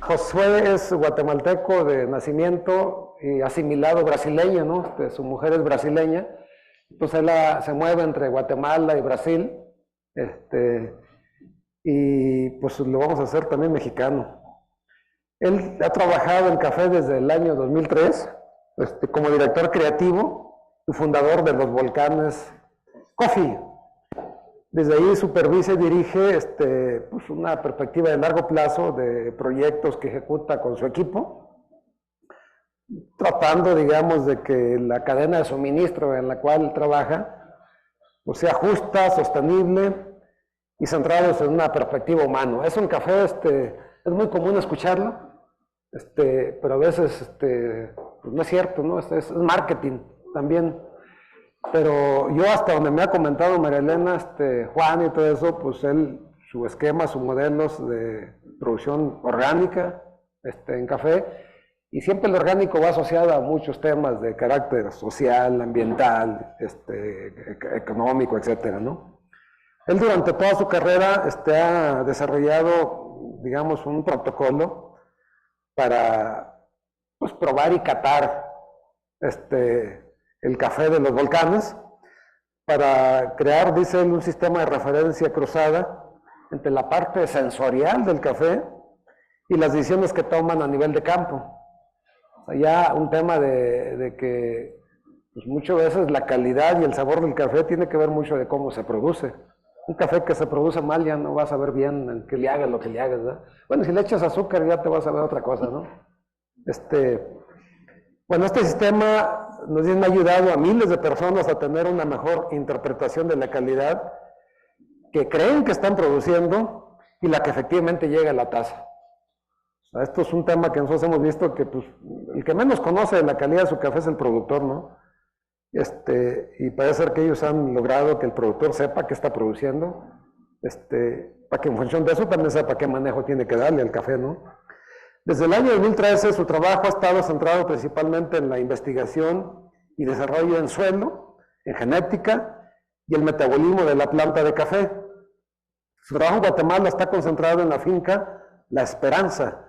Josué es guatemalteco de nacimiento y asimilado brasileño, ¿no? Su mujer es brasileña, pues él se mueve entre Guatemala y Brasil, y pues lo vamos a hacer también mexicano. Él ha trabajado en café desde el año 2003, como director creativo y fundador de Los Volcanes Coffee. Desde ahí supervisa y dirige pues una perspectiva de largo plazo de proyectos que ejecuta con su equipo, tratando, digamos, de que la cadena de suministro en la cual trabaja pues sea justa, sostenible y centrados en una perspectiva humana. Es un café, es muy común escucharlo, pero a veces pues no es cierto, ¿no? Es marketing también. Pero yo hasta donde me ha comentado María Elena, Juan y todo eso, pues su esquema, sus modelos de producción orgánica en café, y siempre el orgánico va asociado a muchos temas de carácter social, ambiental, económico, etcétera, ¿no? Él durante toda su carrera ha desarrollado, digamos, un protocolo para pues, probar y catar el café de Los Volcanes, para crear, dice él, un sistema de referencia cruzada entre la parte sensorial del café y las decisiones que toman a nivel de campo. O sea, ya un tema de que pues muchas veces la calidad y el sabor del café tiene que ver mucho de cómo se produce. Un café que se produce mal ya no vas a ver bien en que le hagas lo que le hagas, ¿verdad? Bueno, si le echas azúcar ya te vas a ver otra cosa, ¿no? Bueno, este sistema nos ha ayudado a miles de personas a tener una mejor interpretación de la calidad que creen que están produciendo y la que efectivamente llega a la taza. O sea, esto es un tema que nosotros hemos visto que pues, el que menos conoce de la calidad de su café es el productor, ¿no? Y parece ser que ellos han logrado que el productor sepa qué está produciendo, para que en función de eso también sepa qué manejo tiene que darle al café, ¿no? Desde el año 2013 su trabajo ha estado centrado principalmente en la investigación y desarrollo en suelo, en genética y el metabolismo de la planta de café. Su trabajo en Guatemala está concentrado en la finca La Esperanza.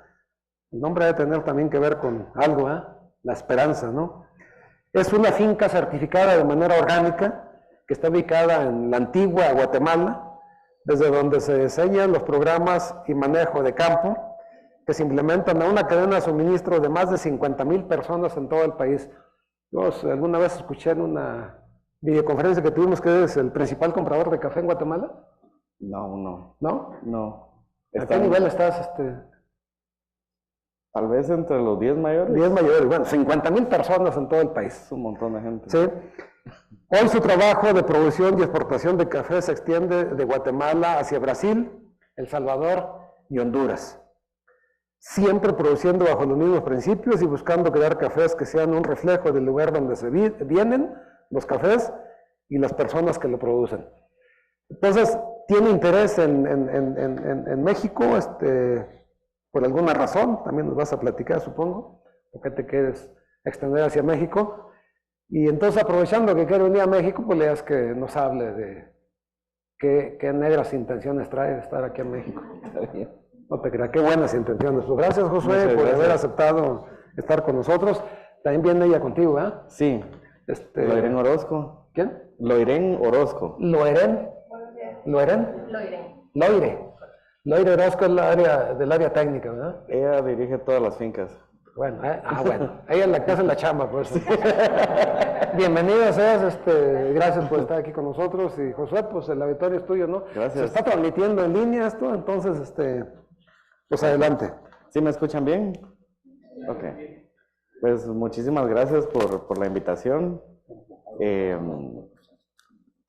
El nombre debe tener también que ver con algo, ¿eh? La Esperanza, ¿no? Es una finca certificada de manera orgánica que está ubicada en la antigua Guatemala, desde donde se diseñan los programas y manejo de campo que se implementan a una cadena de suministro de más de 50,000 personas en todo el país. Yo alguna vez escuché en una videoconferencia que tuvimos que eres el principal comprador de café en Guatemala. No. ¿No? No. ¿A qué nivel estás? Tal vez entre los 10 mayores. 10 mayores, bueno, 50,000 personas en todo el país. Es un montón de gente. Sí. Hoy su trabajo de producción y exportación de café se extiende de Guatemala hacia Brasil, El Salvador y Honduras. Siempre produciendo bajo los mismos principios y buscando crear cafés que sean un reflejo del lugar donde se vienen los cafés y las personas que lo producen. Entonces, tiene interés en México, por alguna razón, también nos vas a platicar, supongo, por qué te quieres extender hacia México. Y entonces, aprovechando que quiere venir a México, pues le das que nos hable de qué negras intenciones trae de estar aquí en México. Está bien. No te creas, qué buenas intenciones. Pues gracias, Josué, por haber aceptado estar con nosotros. También viene ella contigo, ¿eh? Sí. Loirén Orozco. ¿Quién? Loirén Orozco. ¿Loirén? ¿Loirén? Loire. Loire Orozco es del área técnica, ¿verdad? Ella dirige todas las fincas. Bueno, bueno. Ella es la que hace la chamba, pues. Bienvenido seas, gracias por estar aquí con nosotros. Y Josué, pues el auditorio es tuyo, ¿no? Gracias. Se está transmitiendo en línea esto, entonces, pues adelante. ¿Sí me escuchan bien? Ok. Pues muchísimas gracias por la invitación.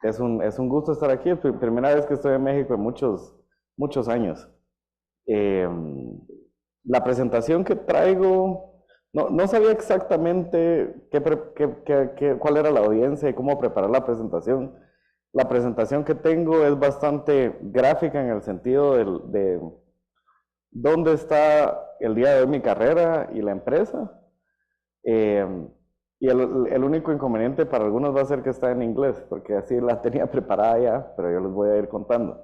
Es un gusto estar aquí. Es la primera vez que estoy en México en muchos años. La presentación que traigo, no sabía exactamente cuál era la audiencia y cómo preparar la presentación. La presentación que tengo es bastante gráfica en el sentido de dónde está el día de hoy mi carrera y la empresa. Y el único inconveniente para algunos va a ser que está en inglés, porque así la tenía preparada ya, pero yo les voy a ir contando.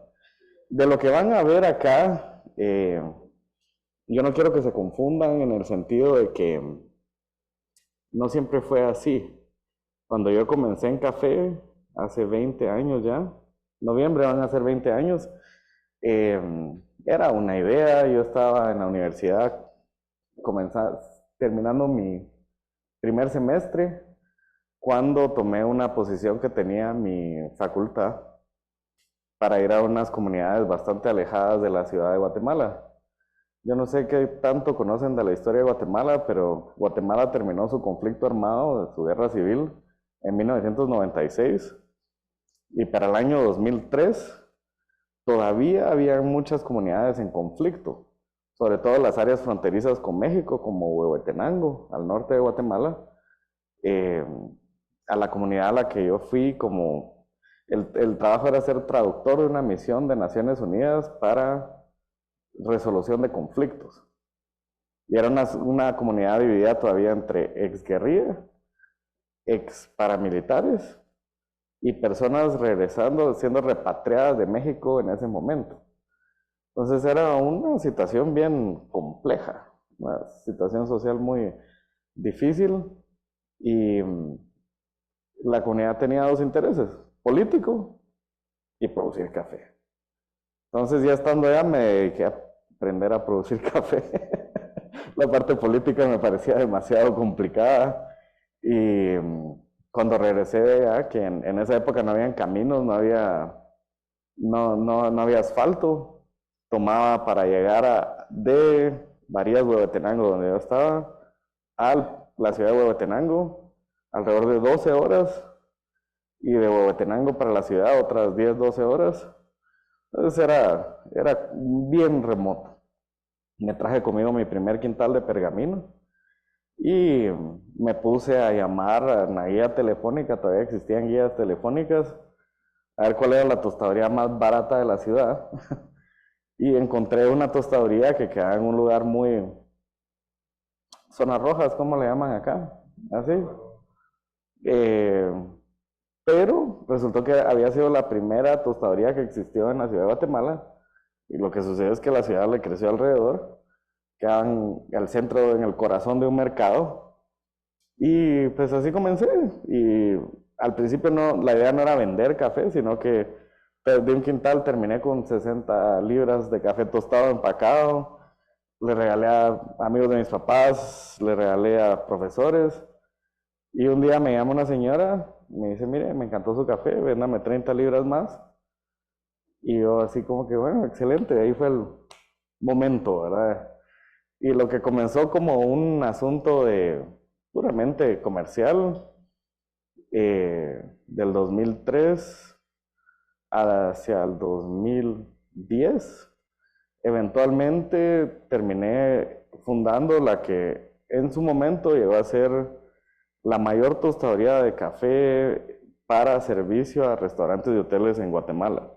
De lo que van a ver acá, yo no quiero que se confundan en el sentido de que no siempre fue así. Cuando yo comencé en café, hace 20 años ya, noviembre van a ser 20 años, eh, era una idea, yo estaba en la universidad terminando mi primer semestre, cuando tomé una posición que tenía mi facultad para ir a unas comunidades bastante alejadas de la ciudad de Guatemala. Yo no sé qué tanto conocen de la historia de Guatemala, pero Guatemala terminó su conflicto armado, su guerra civil, en 1996, y para el año 2003 todavía había muchas comunidades en conflicto, sobre todo las áreas fronterizas con México, como Huehuetenango, al norte de Guatemala. A la comunidad a la que yo fui, como el trabajo era ser traductor de una misión de Naciones Unidas para resolución de conflictos. Y era una comunidad dividida todavía entre exguerrilla, ex paramilitares y personas regresando, siendo repatriadas de México en ese momento. Entonces era una situación bien compleja, una situación social muy difícil, y la comunidad tenía dos intereses: político y producir café. Entonces, ya estando allá, me dediqué a aprender a producir café. La parte política me parecía demasiado complicada, y cuando regresé de allá, que en esa época no habían caminos, no había asfalto, tomaba para llegar de Varías, Huehuetenango, donde yo estaba, a la ciudad de Huehuetenango, alrededor de 12 horas, y de Huehuetenango para la ciudad otras 10, 12 horas. Entonces era bien remoto. Me traje conmigo mi primer quintal de pergamino y me puse a llamar a una guía telefónica, todavía existían guías telefónicas, a ver cuál era la tostadoría más barata de la ciudad. Y encontré una tostadoría que quedaba en un lugar muy... Zonas rojas, ¿cómo le llaman acá? Así. Pero resultó que había sido la primera tostadoría que existió en la ciudad de Guatemala, y lo que sucedió es que la ciudad le creció alrededor, quedaban al centro, en el corazón de un mercado, y pues así comencé. Y al principio la idea no era vender café, sino que de un quintal terminé con 60 libras de café tostado empacado, le regalé a amigos de mis papás, le regalé a profesores. Y un día me llama una señora, me dice: mire, me encantó su café, véndame 30 libras más. Y yo así como que, bueno, excelente, ahí fue el momento, ¿verdad? Y lo que comenzó como un asunto de puramente comercial, del 2003 hacia el 2010, eventualmente terminé fundando la que en su momento llegó a ser la mayor tostadoría de café para servicio a restaurantes y hoteles en Guatemala.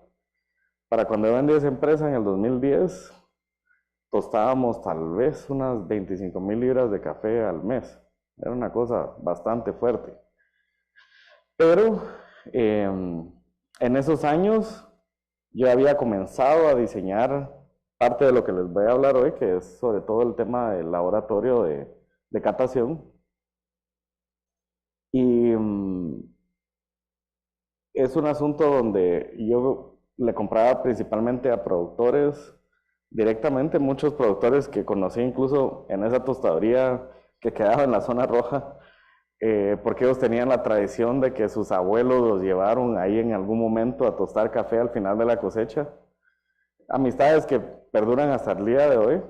Para cuando yo vendí esa empresa en el 2010, tostábamos tal vez unas 25,000 libras de café al mes. Era una cosa bastante fuerte. Pero en esos años yo había comenzado a diseñar parte de lo que les voy a hablar hoy, que es sobre todo el tema del laboratorio de catación. Y es un asunto donde yo le compraba principalmente a productores directamente, muchos productores que conocí incluso en esa tostadoría que quedaba en la zona roja, porque ellos tenían la tradición de que sus abuelos los llevaron ahí en algún momento a tostar café al final de la cosecha. Amistades que perduran hasta el día de hoy.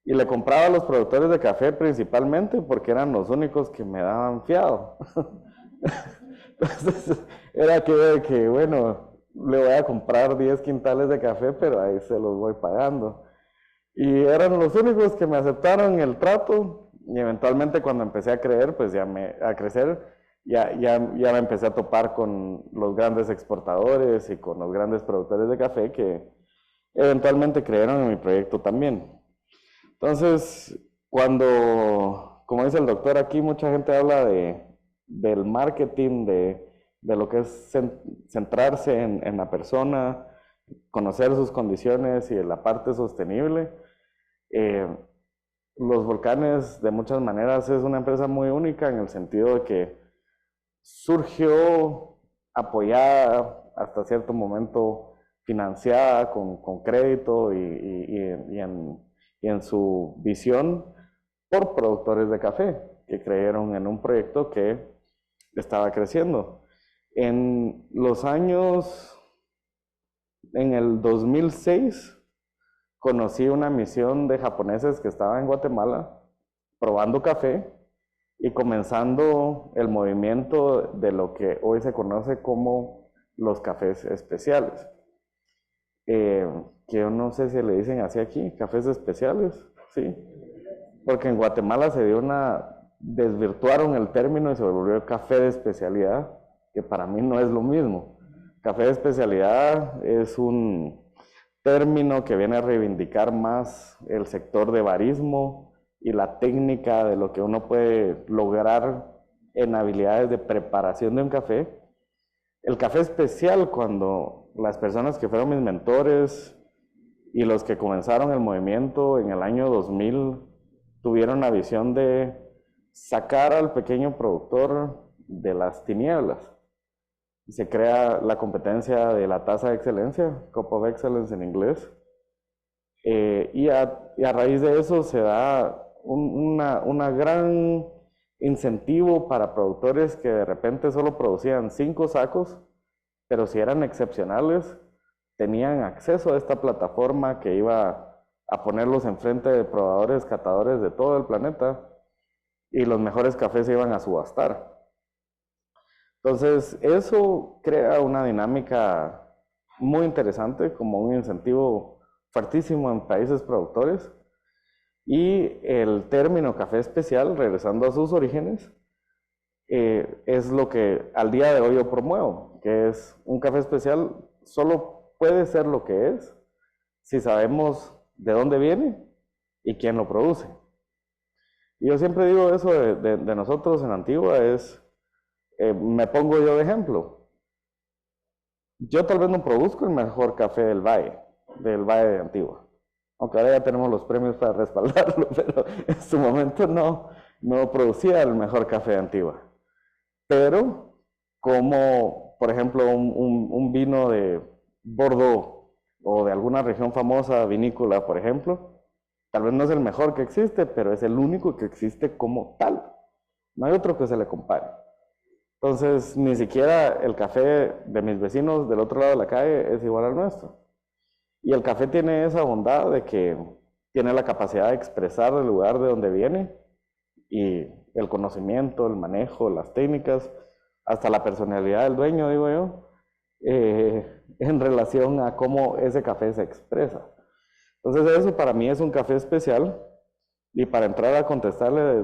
Y le compraba a los productores de café principalmente porque eran los únicos que me daban fiado. Entonces, era que, bueno, le voy a comprar 10 quintales de café, pero ahí se los voy pagando. Y eran los únicos que me aceptaron el trato, y eventualmente cuando empecé a crecer, ya me empecé a topar con los grandes exportadores y con los grandes productores de café que eventualmente creyeron en mi proyecto también. Entonces, como dice el doctor aquí, mucha gente habla del marketing, de lo que es centrarse en la persona, conocer sus condiciones y en la parte sostenible. Eh, los Volcanes, de muchas maneras, es una empresa muy única en el sentido de que surgió apoyada hasta cierto momento, financiada con crédito y en su visión por productores de café que creyeron en un proyecto que estaba creciendo. En los años, en el 2006, conocí una misión de japoneses que estaba en Guatemala probando café y comenzando el movimiento de lo que hoy se conoce como los cafés especiales. Que yo no sé si le dicen así aquí, cafés especiales, sí. Porque en Guatemala desvirtuaron el término y se volvió café de especialidad, que para mí no es lo mismo. Café de especialidad es un término que viene a reivindicar más el sector de barismo y la técnica de lo que uno puede lograr en habilidades de preparación de un café. El café especial, cuando las personas que fueron mis mentores y los que comenzaron el movimiento en el año 2000 tuvieron la visión de sacar al pequeño productor de las tinieblas. Se crea la competencia de la tasa de excelencia, Cup of Excellence en inglés, y a raíz de eso se da una gran incentivo para productores que de repente solo producían 5 sacos, pero si eran excepcionales, tenían acceso a esta plataforma que iba a ponerlos enfrente de probadores, catadores de todo el planeta, y los mejores cafés se iban a subastar. Entonces, eso crea una dinámica muy interesante, como un incentivo fuertísimo en países productores. Y el término café especial, regresando a sus orígenes, es lo que al día de hoy yo promuevo, que es un café especial solo puede ser lo que es si sabemos de dónde viene y quién lo produce. Y yo siempre digo eso de nosotros en Antigua, me pongo yo de ejemplo. Yo tal vez no produzco el mejor café del Valle de Antigua. Aunque ahora ya tenemos los premios para respaldarlo, pero en su momento no producía el mejor café de Antigua. Pero como, por ejemplo, un vino de Bordeaux o de alguna región famosa vinícola, por ejemplo, tal vez no es el mejor que existe, pero es el único que existe como tal. No hay otro que se le compare. Entonces, ni siquiera el café de mis vecinos del otro lado de la calle es igual al nuestro. Y el café tiene esa bondad de que tiene la capacidad de expresar el lugar de donde viene y el conocimiento, el manejo, las técnicas, hasta la personalidad del dueño, digo yo, en relación a cómo ese café se expresa. Entonces eso para mí es un café especial. Y para entrar a contestarle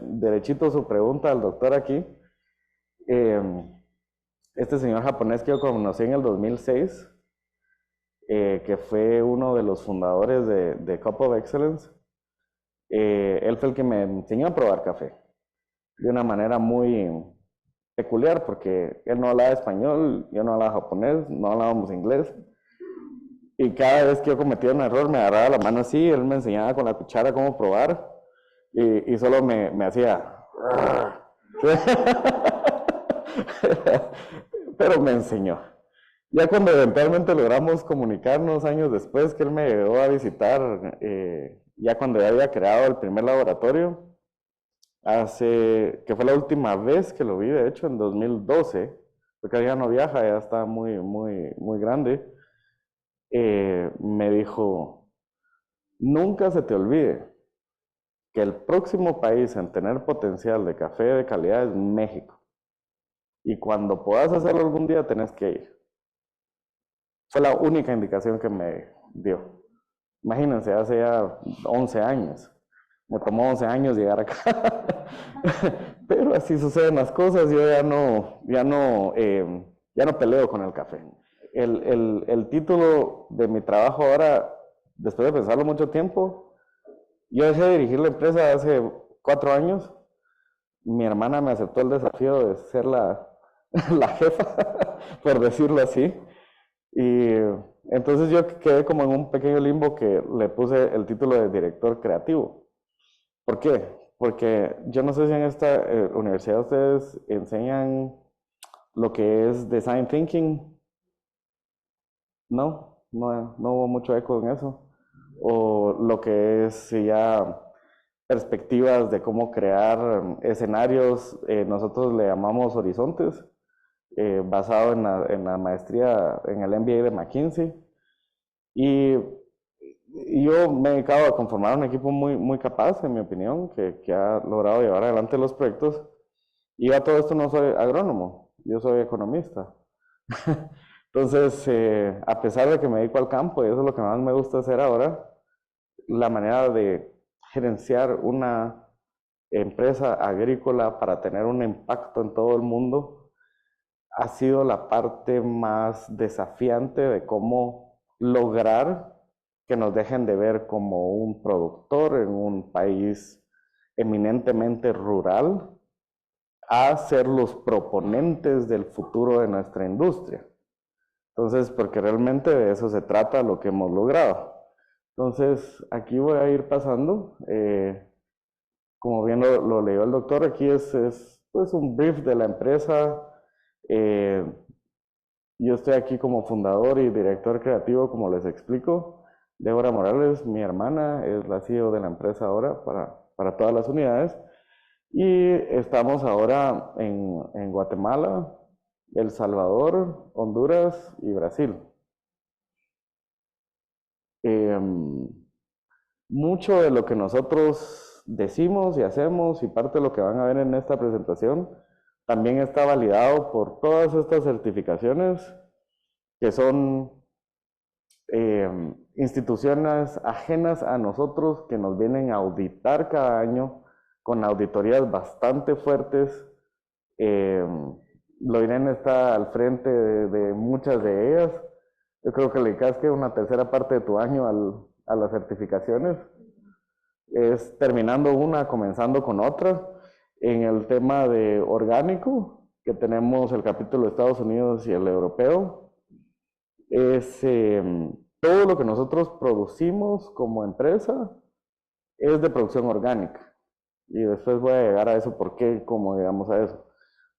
derechito su pregunta al doctor aquí, este señor japonés que yo conocí en el 2006, que fue uno de los fundadores de Cup of Excellence, él fue el que me enseñó a probar café de una manera muy peculiar, porque él no hablaba español, yo no hablaba japonés, no hablábamos inglés, y cada vez que yo cometía un error me agarraba la mano así, él me enseñaba con la cuchara cómo probar, y solo me hacía pero me enseñó. Ya cuando eventualmente logramos comunicarnos años después que él me llegó a visitar, ya cuando ya había creado el primer laboratorio, que fue la última vez que lo vi, de hecho en 2012, porque ya no viaja, ya está muy grande, me dijo, nunca se te olvide que el próximo país en tener potencial de café de calidad es México. Y cuando puedas hacerlo algún día, tenés que ir. Fue la única indicación que me dio. Imagínense, hace ya 11 años. Me tomó 11 años llegar acá. Pero así suceden las cosas. Yo ya no peleo con el café. El título de mi trabajo ahora, después de pensarlo mucho tiempo, yo dejé de dirigir la empresa hace 4 años. Mi hermana me aceptó el desafío de ser la jefa, por decirlo así. Y Entonces yo quedé como en un pequeño limbo que le puse el título de director creativo. ¿Por qué? Porque yo no sé si en esta universidad ustedes enseñan lo que es design thinking. No hubo mucho eco en eso. O lo que es ya perspectivas de cómo crear escenarios, nosotros le llamamos horizontes, basado en la maestría, en el MBA de McKinsey. Y yo me he dedicado a conformar un equipo muy capaz, en mi opinión, que ha logrado llevar adelante los proyectos. Y a todo esto no soy agrónomo, yo soy economista. Entonces, a pesar de que me dedico al campo, y eso es lo que más me gusta hacer ahora, la manera de gerenciar una empresa agrícola para tener un impacto en todo el mundo ha sido la parte más desafiante de cómo lograr que nos dejen de ver como un productor en un país eminentemente rural a ser los proponentes del futuro de nuestra industria. Entonces, porque realmente de eso se trata lo que hemos logrado. Entonces, aquí voy a ir pasando. Como bien lo leyó el doctor, aquí es pues un brief de la empresa. Eh, yo estoy aquí como fundador y director creativo, como les explico. Débora Morales, mi hermana, es la CEO de la empresa ahora para todas las unidades. Y estamos ahora en Guatemala, El Salvador, Honduras y Brasil. Mucho de lo que nosotros decimos y hacemos y parte de lo que van a ver en esta presentación también está validado por todas estas certificaciones que son instituciones ajenas a nosotros que nos vienen a auditar cada año con auditorías bastante fuertes. Loirén está al frente de muchas de ellas. Yo creo que le casque una tercera parte de tu año a las certificaciones. Es terminando una, comenzando con otra. En el tema de orgánico, que tenemos el capítulo de Estados Unidos y el europeo, es todo lo que nosotros producimos como empresa es de producción orgánica. Y después voy a llegar a eso, por qué, cómo llegamos a eso.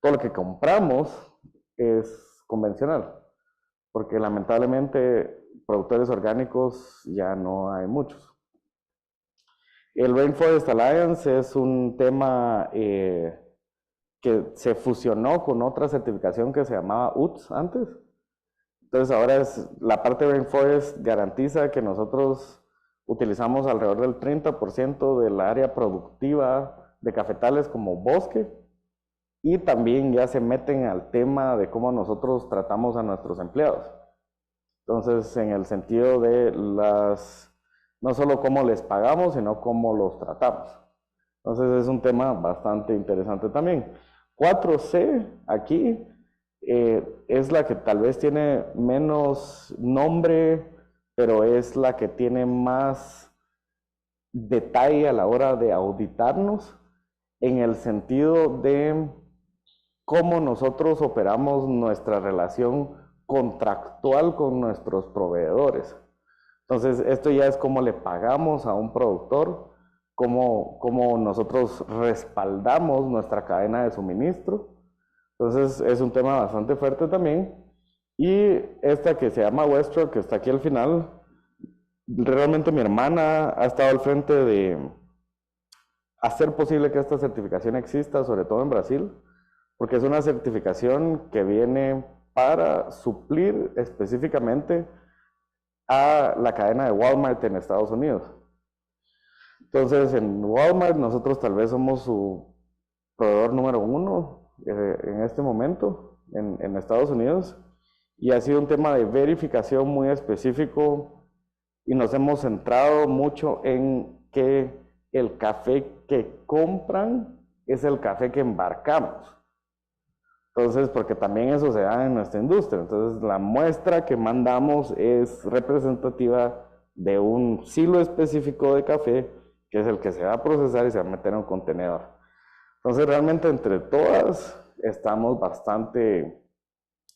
Todo lo que compramos es convencional, porque lamentablemente productores orgánicos ya no hay muchos. El Rainforest Alliance es un tema que se fusionó con otra certificación que se llamaba UTS antes. Entonces ahora la parte de Rainforest garantiza que nosotros utilizamos alrededor del 30% del área productiva de cafetales como bosque, y también ya se meten al tema de cómo nosotros tratamos a nuestros empleados. Entonces, en el sentido de no solo cómo les pagamos, sino cómo los tratamos. Entonces, es un tema bastante interesante también. 4C aquí es la que tal vez tiene menos nombre, pero es la que tiene más detalle a la hora de auditarnos, en el sentido de cómo nosotros operamos nuestra relación contractual con nuestros proveedores. Entonces, esto ya es cómo le pagamos a un productor, cómo nosotros respaldamos nuestra cadena de suministro. Entonces, es un tema bastante fuerte también. Y esta que se llama Westro, que está aquí al final, realmente mi hermana ha estado al frente de hacer posible que esta certificación exista, sobre todo en Brasil, porque es una certificación que viene para suplir específicamente a la cadena de Walmart en Estados Unidos. Entonces, en Walmart nosotros tal vez somos su proveedor número 1 en este momento en Estados Unidos, y ha sido un tema de verificación muy específico, y nos hemos centrado mucho en que el café que compran es el café que embarcamos. Entonces, porque también eso se da en nuestra industria. Entonces, la muestra que mandamos es representativa de un silo específico de café, que es el que se va a procesar y se va a meter en un contenedor. Entonces, realmente entre todas estamos bastante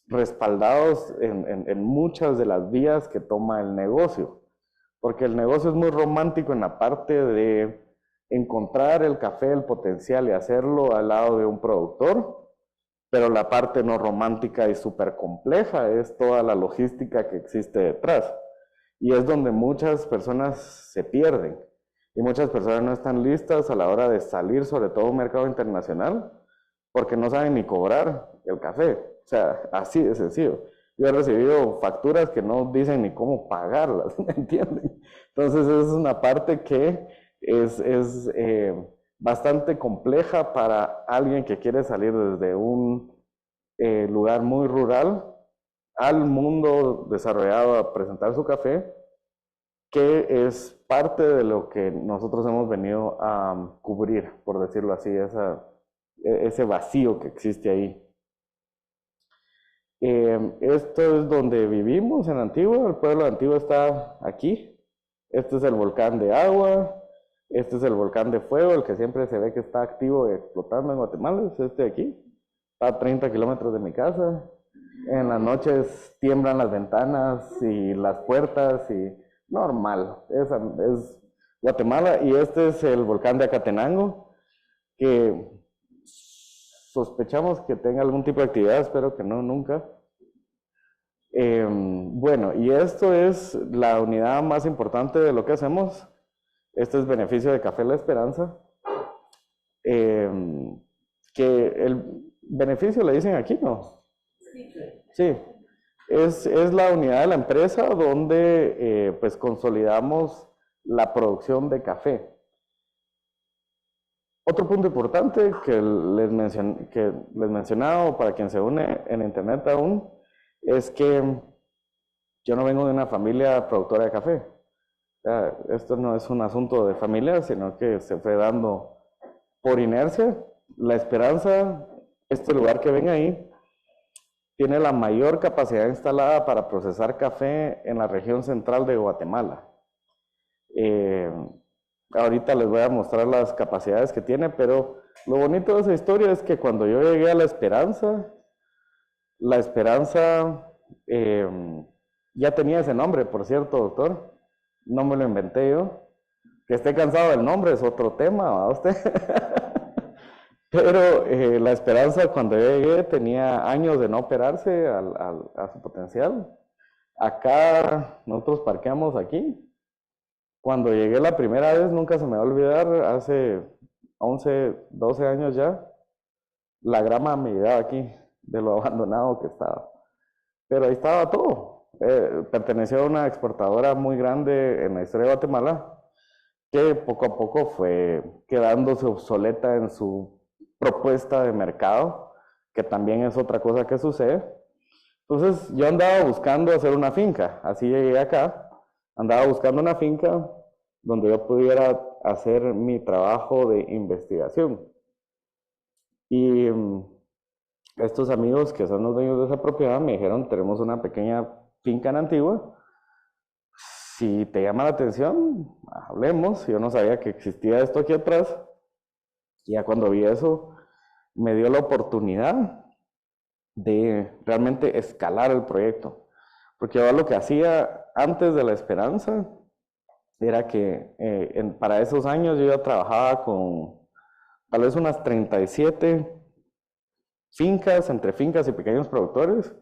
respaldados en muchas de las vías que toma el negocio. Porque el negocio es muy romántico en la parte de encontrar el café, el potencial y hacerlo al lado de un productor, pero la parte no romántica y súper compleja es toda la logística que existe detrás. Y es donde muchas personas se pierden y muchas personas no están listas a la hora de salir, sobre todo a un mercado internacional, porque no saben ni cobrar el café. O sea, así de sencillo. Yo he recibido facturas que no dicen ni cómo pagarlas, ¿me entienden? Entonces es una parte que es bastante compleja para alguien que quiere salir desde un lugar muy rural al mundo desarrollado a presentar su café, que es parte de lo que nosotros hemos venido a cubrir, por decirlo así, ese vacío que existe ahí. Esto es donde vivimos en Antigua. El pueblo de Antigua está aquí. Este es el volcán de agua. Este es el volcán de fuego, el que siempre se ve que está activo y explotando en Guatemala. Es este de aquí. Está a 30 kilómetros de mi casa. En las noches tiemblan las ventanas y las puertas y normal. Es Guatemala. Y este es el volcán de Acatenango, que sospechamos que tenga algún tipo de actividad, espero que no, nunca. Bueno, y esto es la unidad más importante de lo que hacemos. Este es beneficio de Café La Esperanza. Que el beneficio le dicen aquí, ¿no? Sí. Es la unidad de la empresa donde pues consolidamos la producción de café. Otro punto importante que les mencionaba para quien se une en internet aún, es que yo no vengo de una familia productora de café. O sea, esto no es un asunto de familia, sino que se fue dando por inercia. La Esperanza, este lugar que ven ahí, tiene la mayor capacidad instalada para procesar café en la región central de Guatemala. Ahorita les voy a mostrar las capacidades que tiene, pero lo bonito de esa historia es que cuando yo llegué a La Esperanza ya tenía ese nombre, por cierto, doctor. No me lo inventé yo. Que esté cansado del nombre es otro tema, ¿va usted? Pero La Esperanza, cuando yo llegué, tenía años de no operarse a su potencial. Acá, nosotros parqueamos aquí. Cuando llegué la primera vez, nunca se me va a olvidar, hace 11, 12 años ya, la grama me llegaba aquí, de lo abandonado que estaba. Pero ahí estaba todo. Perteneció a una exportadora muy grande en la historia de Guatemala, que poco a poco fue quedándose obsoleta en su propuesta de mercado, que también es otra cosa que sucede. Entonces yo andaba buscando hacer una finca, así llegué acá. Andaba buscando una finca donde yo pudiera hacer mi trabajo de investigación. Y estos amigos que son los dueños de esa propiedad me dijeron, tenemos una pequeña finca en Antigua. Si te llama la atención, hablemos. Yo no sabía que existía esto aquí atrás. Y ya cuando vi eso, me dio la oportunidad de realmente escalar el proyecto. Porque yo lo que hacía antes de La Esperanza era que para esos años yo ya trabajaba con tal vez unas 37 fincas, entre fincas y pequeños productores,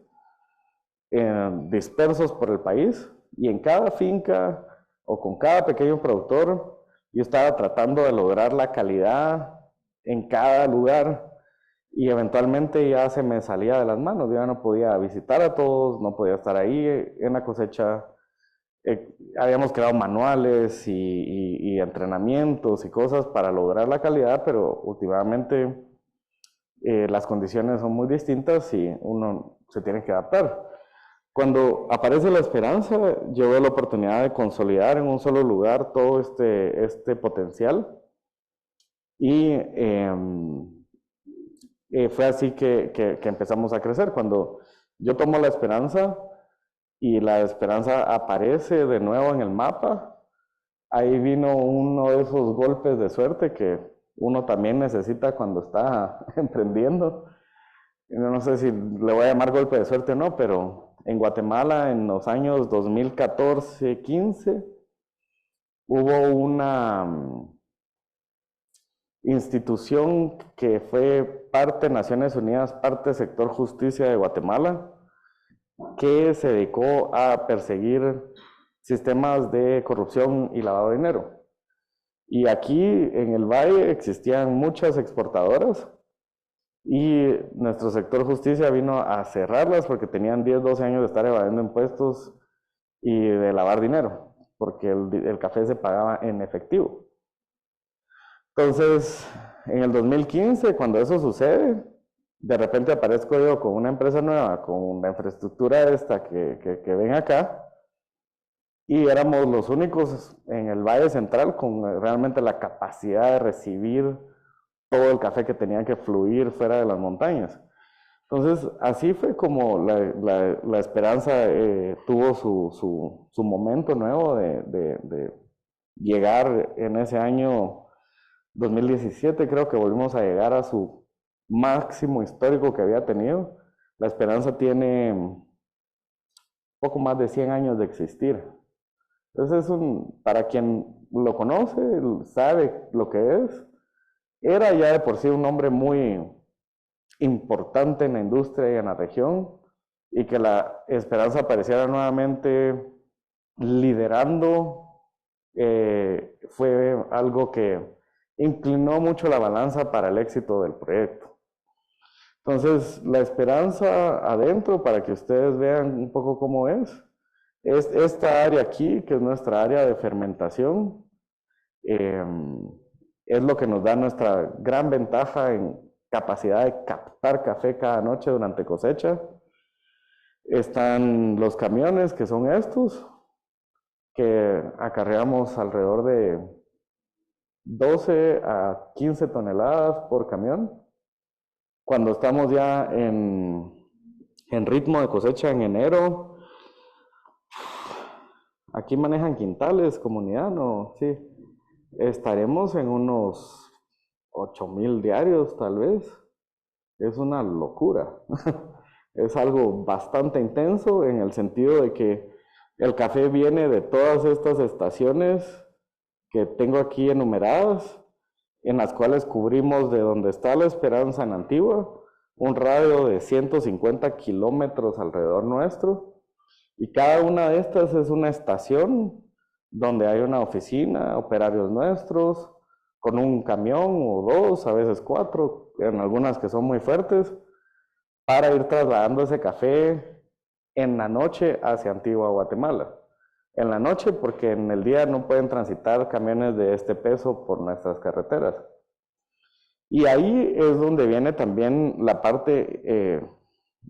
dispersos por el país, y en cada finca o con cada pequeño productor yo estaba tratando de lograr la calidad en cada lugar. Y eventualmente ya se me salía de las manos, yo ya no podía visitar a todos, no podía estar ahí en la cosecha. Habíamos creado manuales y entrenamientos y cosas para lograr la calidad, pero últimamente las condiciones son muy distintas y uno se tiene que adaptar. Cuando aparece La Esperanza, yo veo la oportunidad de consolidar en un solo lugar todo este potencial. Y fue así que empezamos a crecer. Cuando yo tomo La Esperanza y La Esperanza aparece de nuevo en el mapa, ahí vino uno de esos golpes de suerte que uno también necesita cuando está emprendiendo. no sé si le voy a llamar golpe de suerte o no, pero en Guatemala en los años 2014-15 hubo una institución que fue parte Naciones Unidas, parte Sector Justicia de Guatemala, que se dedicó a perseguir sistemas de corrupción y lavado de dinero. Y aquí en el Valle existían muchas exportadoras y nuestro sector justicia vino a cerrarlas porque tenían 10, 12 años de estar evadiendo impuestos y de lavar dinero, porque el café se pagaba en efectivo. Entonces, en el 2015, cuando eso sucede, de repente aparezco yo con una empresa nueva, con la infraestructura esta que ven acá, y éramos los únicos en el Valle Central con realmente la capacidad de recibir todo el café que tenía que fluir fuera de las montañas. Entonces, así fue como la esperanza tuvo su momento nuevo de llegar en ese año 2017, creo que volvimos a llegar a su máximo histórico que había tenido. La esperanza tiene poco más de 100 años de existir. Entonces, para quien lo conoce, sabe lo que es. Era ya de por sí un hombre muy importante en la industria y en la región, y que la esperanza apareciera nuevamente liderando, fue algo que inclinó mucho la balanza para el éxito del proyecto. Entonces, la esperanza adentro, para que ustedes vean un poco cómo es esta área aquí, que es nuestra área de fermentación. Es lo que nos da nuestra gran ventaja en capacidad de captar café cada noche durante cosecha. Están los camiones, que son estos, que acarreamos alrededor de 12 a 15 toneladas por camión. Cuando estamos ya en ritmo de cosecha en enero, aquí manejan quintales, comunidad, ¿no? Sí. Estaremos en unos 8,000 diarios, tal vez. Es una locura. Es algo bastante intenso en el sentido de que el café viene de todas estas estaciones que tengo aquí enumeradas, en las cuales cubrimos de donde está la Esperanza en Antigua, un radio de 150 kilómetros alrededor nuestro, y cada una de estas es una estación donde hay una oficina, operarios nuestros, con un camión o dos, a veces 4, en algunas que son muy fuertes, para ir trasladando ese café en la noche hacia Antigua Guatemala. En la noche, porque en el día no pueden transitar camiones de este peso por nuestras carreteras. Y ahí es donde viene también la parte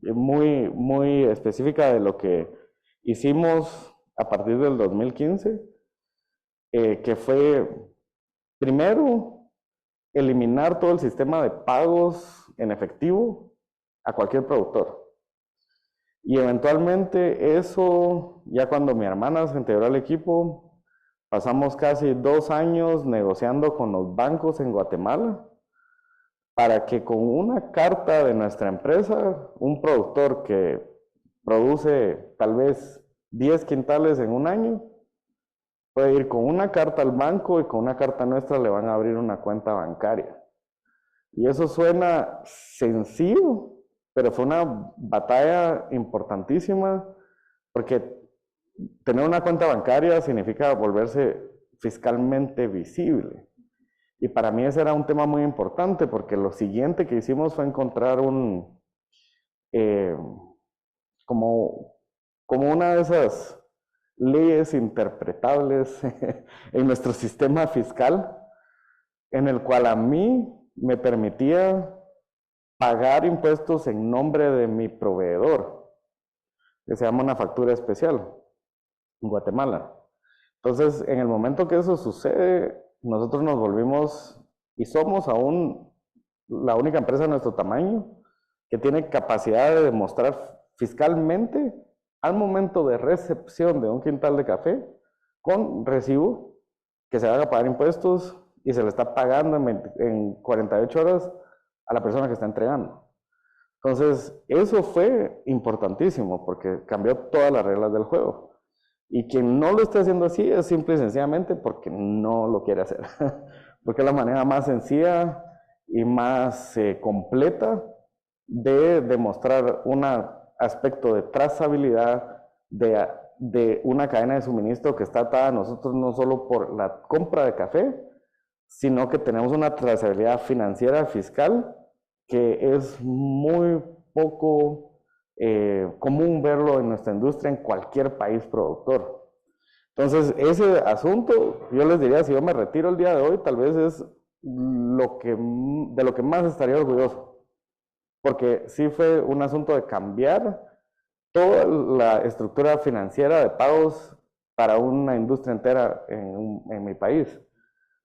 muy, muy específica de lo que hicimos a partir del 2015, que fue, primero, eliminar todo el sistema de pagos en efectivo a cualquier productor. Y eventualmente eso, ya cuando mi hermana se integró al equipo, pasamos casi 2 años negociando con los bancos en Guatemala para que con una carta de nuestra empresa, un productor que produce tal vez 10 quintales en un año, puede ir con una carta al banco y con una carta nuestra le van a abrir una cuenta bancaria. Y eso suena sencillo, pero fue una batalla importantísima, porque tener una cuenta bancaria significa volverse fiscalmente visible. Y para mí ese era un tema muy importante, porque lo siguiente que hicimos fue encontrar como una de esas leyes interpretables en nuestro sistema fiscal, en el cual a mí me permitía pagar impuestos en nombre de mi proveedor, que se llama una factura especial en Guatemala. Entonces, en el momento que eso sucede, nosotros nos volvimos y somos aún la única empresa de nuestro tamaño que tiene capacidad de demostrar fiscalmente al momento de recepción de un quintal de café con recibo que se van a pagar impuestos y se le está pagando en 48 horas a la persona que está entregando. Entonces, eso fue importantísimo porque cambió todas las reglas del juego. Y quien no lo esté haciendo así es simple y sencillamente porque no lo quiere hacer. Porque es la manera más sencilla y más completa de demostrar un aspecto de trazabilidad de una cadena de suministro que está atada a nosotros no solo por la compra de café, sino que tenemos una trazabilidad financiera, fiscal, que es muy poco común verlo en nuestra industria en cualquier país productor. Entonces, ese asunto, yo les diría, si yo me retiro el día de hoy, tal vez es de lo que más estaría orgulloso. Porque sí fue un asunto de cambiar toda la estructura financiera de pagos para una industria entera en mi país.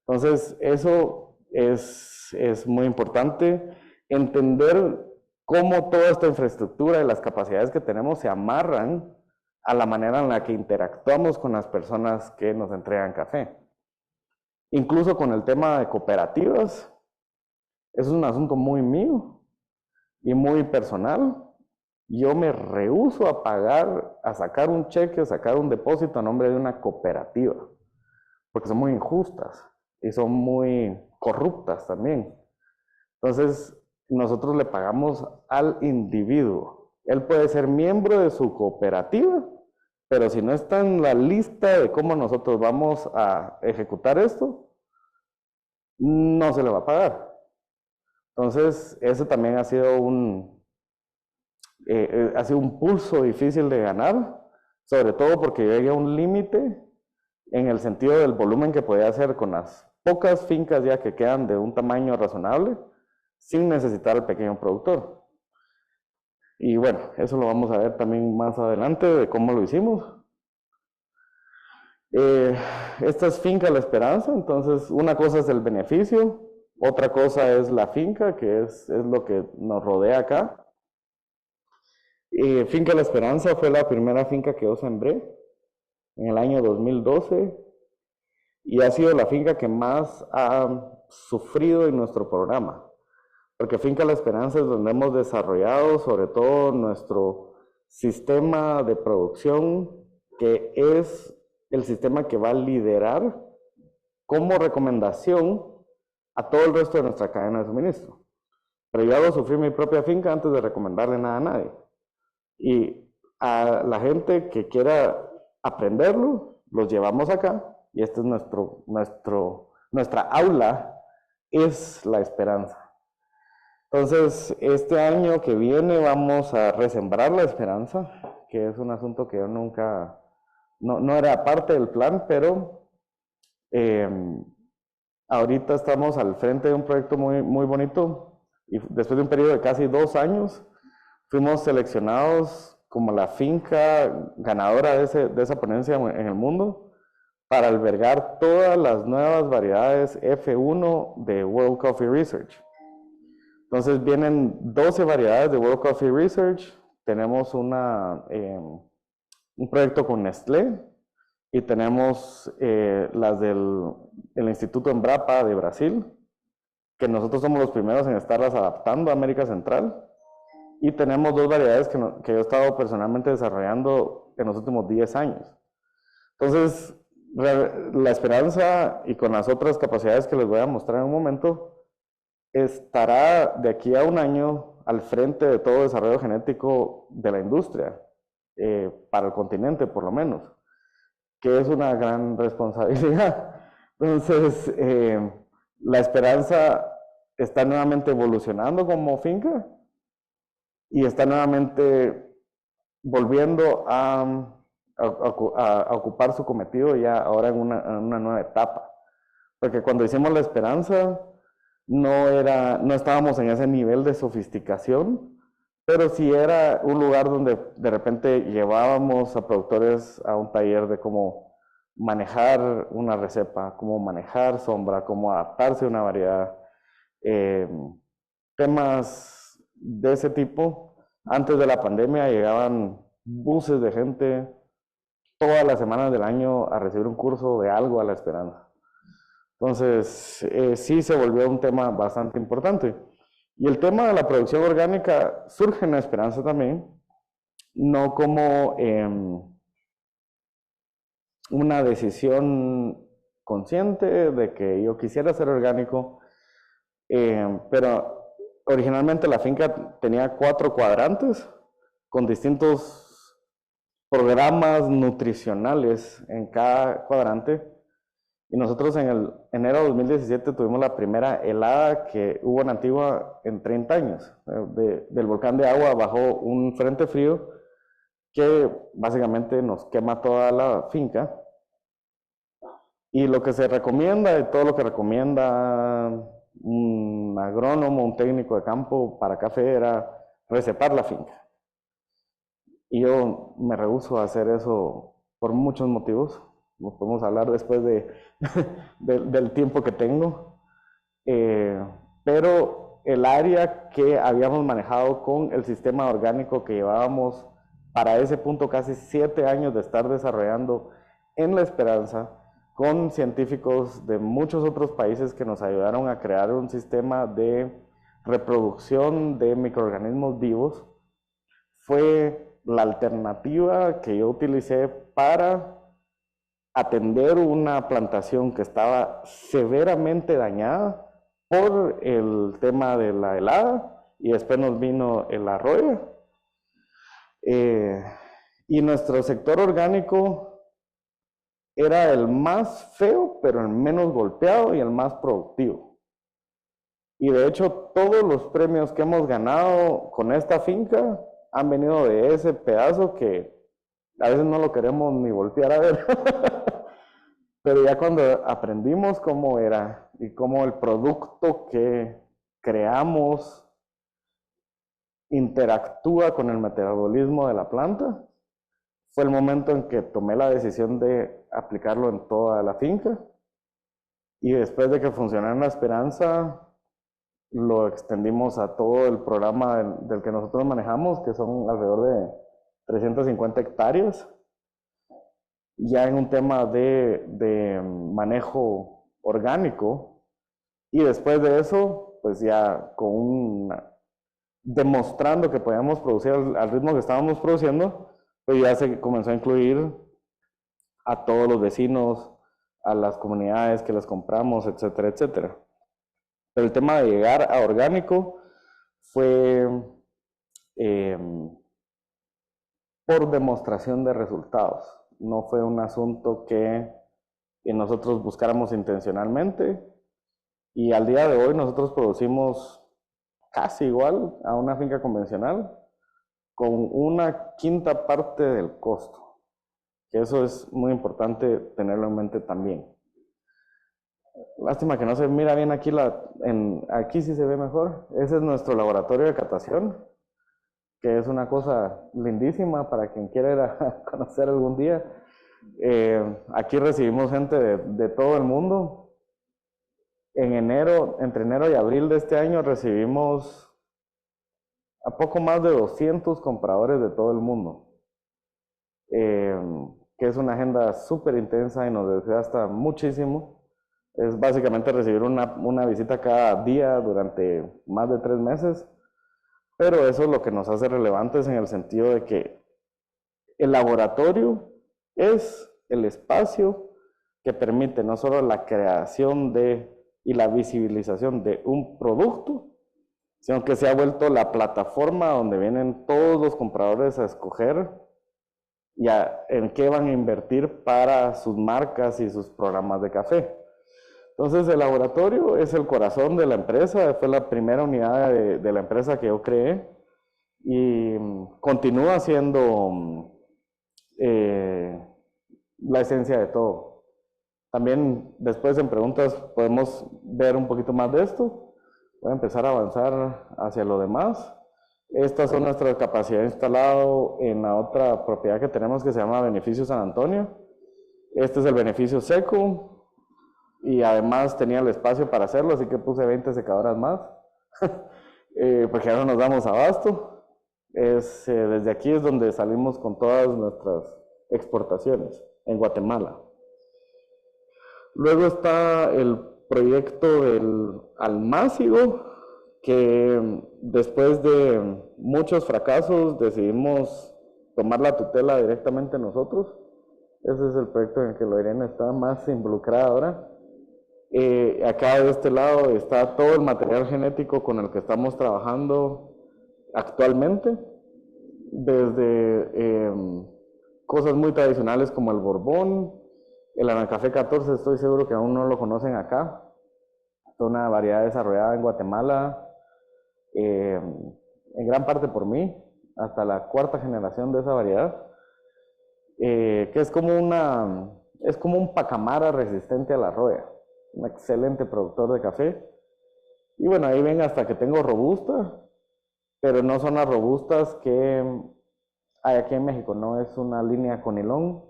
Entonces, eso es muy importante, entender cómo toda esta infraestructura y las capacidades que tenemos se amarran a la manera en la que interactuamos con las personas que nos entregan café. Incluso con el tema de cooperativas, eso es un asunto muy mío y muy personal. Yo me rehúso a sacar un cheque, a sacar un depósito a nombre de una cooperativa, porque son muy injustas y son muy corruptas también. Entonces, nosotros le pagamos al individuo. Él puede ser miembro de su cooperativa, pero si no está en la lista de cómo nosotros vamos a ejecutar esto, no se le va a pagar. Entonces, ese también ha sido un pulso difícil de ganar, sobre todo porque llegué a un límite en el sentido del volumen que podía hacer con las pocas fincas ya que quedan de un tamaño razonable, sin necesitar al pequeño productor. Y bueno, eso lo vamos a ver también más adelante de cómo lo hicimos. Esta es Finca La Esperanza, entonces una cosa es el beneficio, otra cosa es la finca, que es lo que nos rodea acá. Finca La Esperanza fue la primera finca que yo sembré en el año 2012 y ha sido la finca que más ha sufrido en nuestro programa. Porque Finca La Esperanza es donde hemos desarrollado sobre todo nuestro sistema de producción, que es el sistema que va a liderar como recomendación a todo el resto de nuestra cadena de suministro. Pero yo hago sufrir mi propia finca antes de recomendarle nada a nadie. Y a la gente que quiera aprenderlo, los llevamos acá y este es nuestra aula, es La Esperanza. Entonces, este año que viene vamos a resembrar La Esperanza, que es un asunto que yo nunca, no era parte del plan, pero ahorita estamos al frente de un proyecto muy, muy bonito y después de un periodo de casi 2 años, fuimos seleccionados como la finca ganadora de esa ponencia en el mundo para albergar todas las nuevas variedades F1 de World Coffee Research. Entonces vienen 12 variedades de World Coffee Research, tenemos un proyecto con Nestlé y tenemos las del Instituto Embrapa de Brasil, que nosotros somos los primeros en estarlas adaptando a América Central, y tenemos 2 variedades que yo he estado personalmente desarrollando en los últimos 10 años. Entonces, La Esperanza, y con las otras capacidades que les voy a mostrar en un momento, estará de aquí a 1 año al frente de todo desarrollo genético de la industria, para el continente por lo menos, que es una gran responsabilidad. Entonces, La Esperanza está nuevamente evolucionando como finca y está nuevamente volviendo a ocupar su cometido ya ahora en una nueva etapa. Porque cuando hicimos La Esperanza, no estábamos en ese nivel de sofisticación, pero sí era un lugar donde de repente llevábamos a productores a un taller de cómo manejar una receta, cómo manejar sombra, cómo adaptarse a una variedad, temas de ese tipo. Antes de la pandemia llegaban buses de gente todas las semanas del año a recibir un curso de algo a La Esperanza. Entonces, sí se volvió un tema bastante importante. Y el tema de la producción orgánica surge en La Esperanza también, no como una decisión consciente de que yo quisiera ser orgánico, pero originalmente la finca tenía 4 cuadrantes con distintos programas nutricionales en cada cuadrante. Y nosotros en el enero de 2017 tuvimos la primera helada que hubo en Antigua en 30 años. Del volcán de agua bajó un frente frío que básicamente nos quema toda la finca. Y lo que se recomienda, y todo lo que recomienda un agrónomo, un técnico de campo para café, era recepar la finca. Y yo me rehúso a hacer eso por muchos motivos. Nos podemos hablar después del tiempo que tengo. Pero el área que habíamos manejado con el sistema orgánico que llevábamos para ese punto casi 7 años de estar desarrollando en La Esperanza, con científicos de muchos otros países que nos ayudaron a crear un sistema de reproducción de microorganismos vivos, fue la alternativa que yo utilicé para atender una plantación que estaba severamente dañada por el tema de la helada, y después nos vino el arroyo. Y nuestro sector orgánico era el más feo, pero el menos golpeado y el más productivo. Y de hecho, todos los premios que hemos ganado con esta finca han venido de ese pedazo que a veces no lo queremos ni voltear a ver. Pero ya cuando aprendimos cómo era y cómo el producto que creamos interactúa con el metabolismo de la planta, fue el momento en que tomé la decisión de aplicarlo en toda la finca. Y después de que funcionara en La Esperanza, lo extendimos a todo el programa del que nosotros manejamos, que son alrededor de 350 hectáreas, ya en un tema de manejo orgánico. Y después de eso, pues ya demostrando que podíamos producir al ritmo que estábamos produciendo, pues ya se comenzó a incluir a todos los vecinos, a las comunidades que les compramos, etcétera, etcétera. Pero el tema de llegar a orgánico fue por demostración de resultados. No fue un asunto que nosotros buscáramos intencionalmente. Y al día de hoy nosotros producimos casi igual a una finca convencional, con una quinta parte del costo. Que eso es muy importante tenerlo en mente también. Lástima que no se mira bien aquí, aquí sí se ve mejor. Ese es nuestro laboratorio de catación, que es una cosa lindísima para quien quiera ir a conocer algún día. Aquí recibimos gente de todo el mundo. Entre enero y abril de este año recibimos a poco más de 200 compradores de todo el mundo. Que es una agenda súper intensa y nos desgasta muchísimo. Es básicamente recibir una visita cada día durante más de 3 meses, pero eso es lo que nos hace relevantes en el sentido de que el laboratorio es el espacio que permite no solo la creación y la visibilización de un producto, sino que se ha vuelto la plataforma donde vienen todos los compradores a escoger en qué van a invertir para sus marcas y sus programas de café. Entonces el laboratorio es el corazón de la empresa, fue la primera unidad de la empresa que yo creé y continúa siendo la esencia de todo. También después en preguntas podemos ver un poquito más de esto. Voy a empezar a avanzar hacia lo demás. Estas son nuestras capacidades instaladas en la otra propiedad que tenemos que se llama Beneficio San Antonio. Este es el beneficio seco y además tenía el espacio para hacerlo, así que puse 20 secadoras más porque ya no nos damos abasto. Desde aquí es donde salimos con todas nuestras exportaciones en Guatemala. Luego está el proyecto del Almácigo, que después de muchos fracasos decidimos tomar la tutela directamente nosotros. Ese es el proyecto en el que Lorena está más involucrada ahora. Acá de este lado está todo el material genético con el que estamos trabajando actualmente, desde cosas muy tradicionales como el Borbón, el Anacafé 14, estoy seguro que aún no lo conocen acá. Es una variedad desarrollada en Guatemala, en gran parte por mí, hasta la cuarta generación de esa variedad, que es como un pacamara resistente a la roya, un excelente productor de café. Y bueno, ahí ven hasta que tengo robusta, pero no son las robustas que hay aquí en México, no es una línea conilón,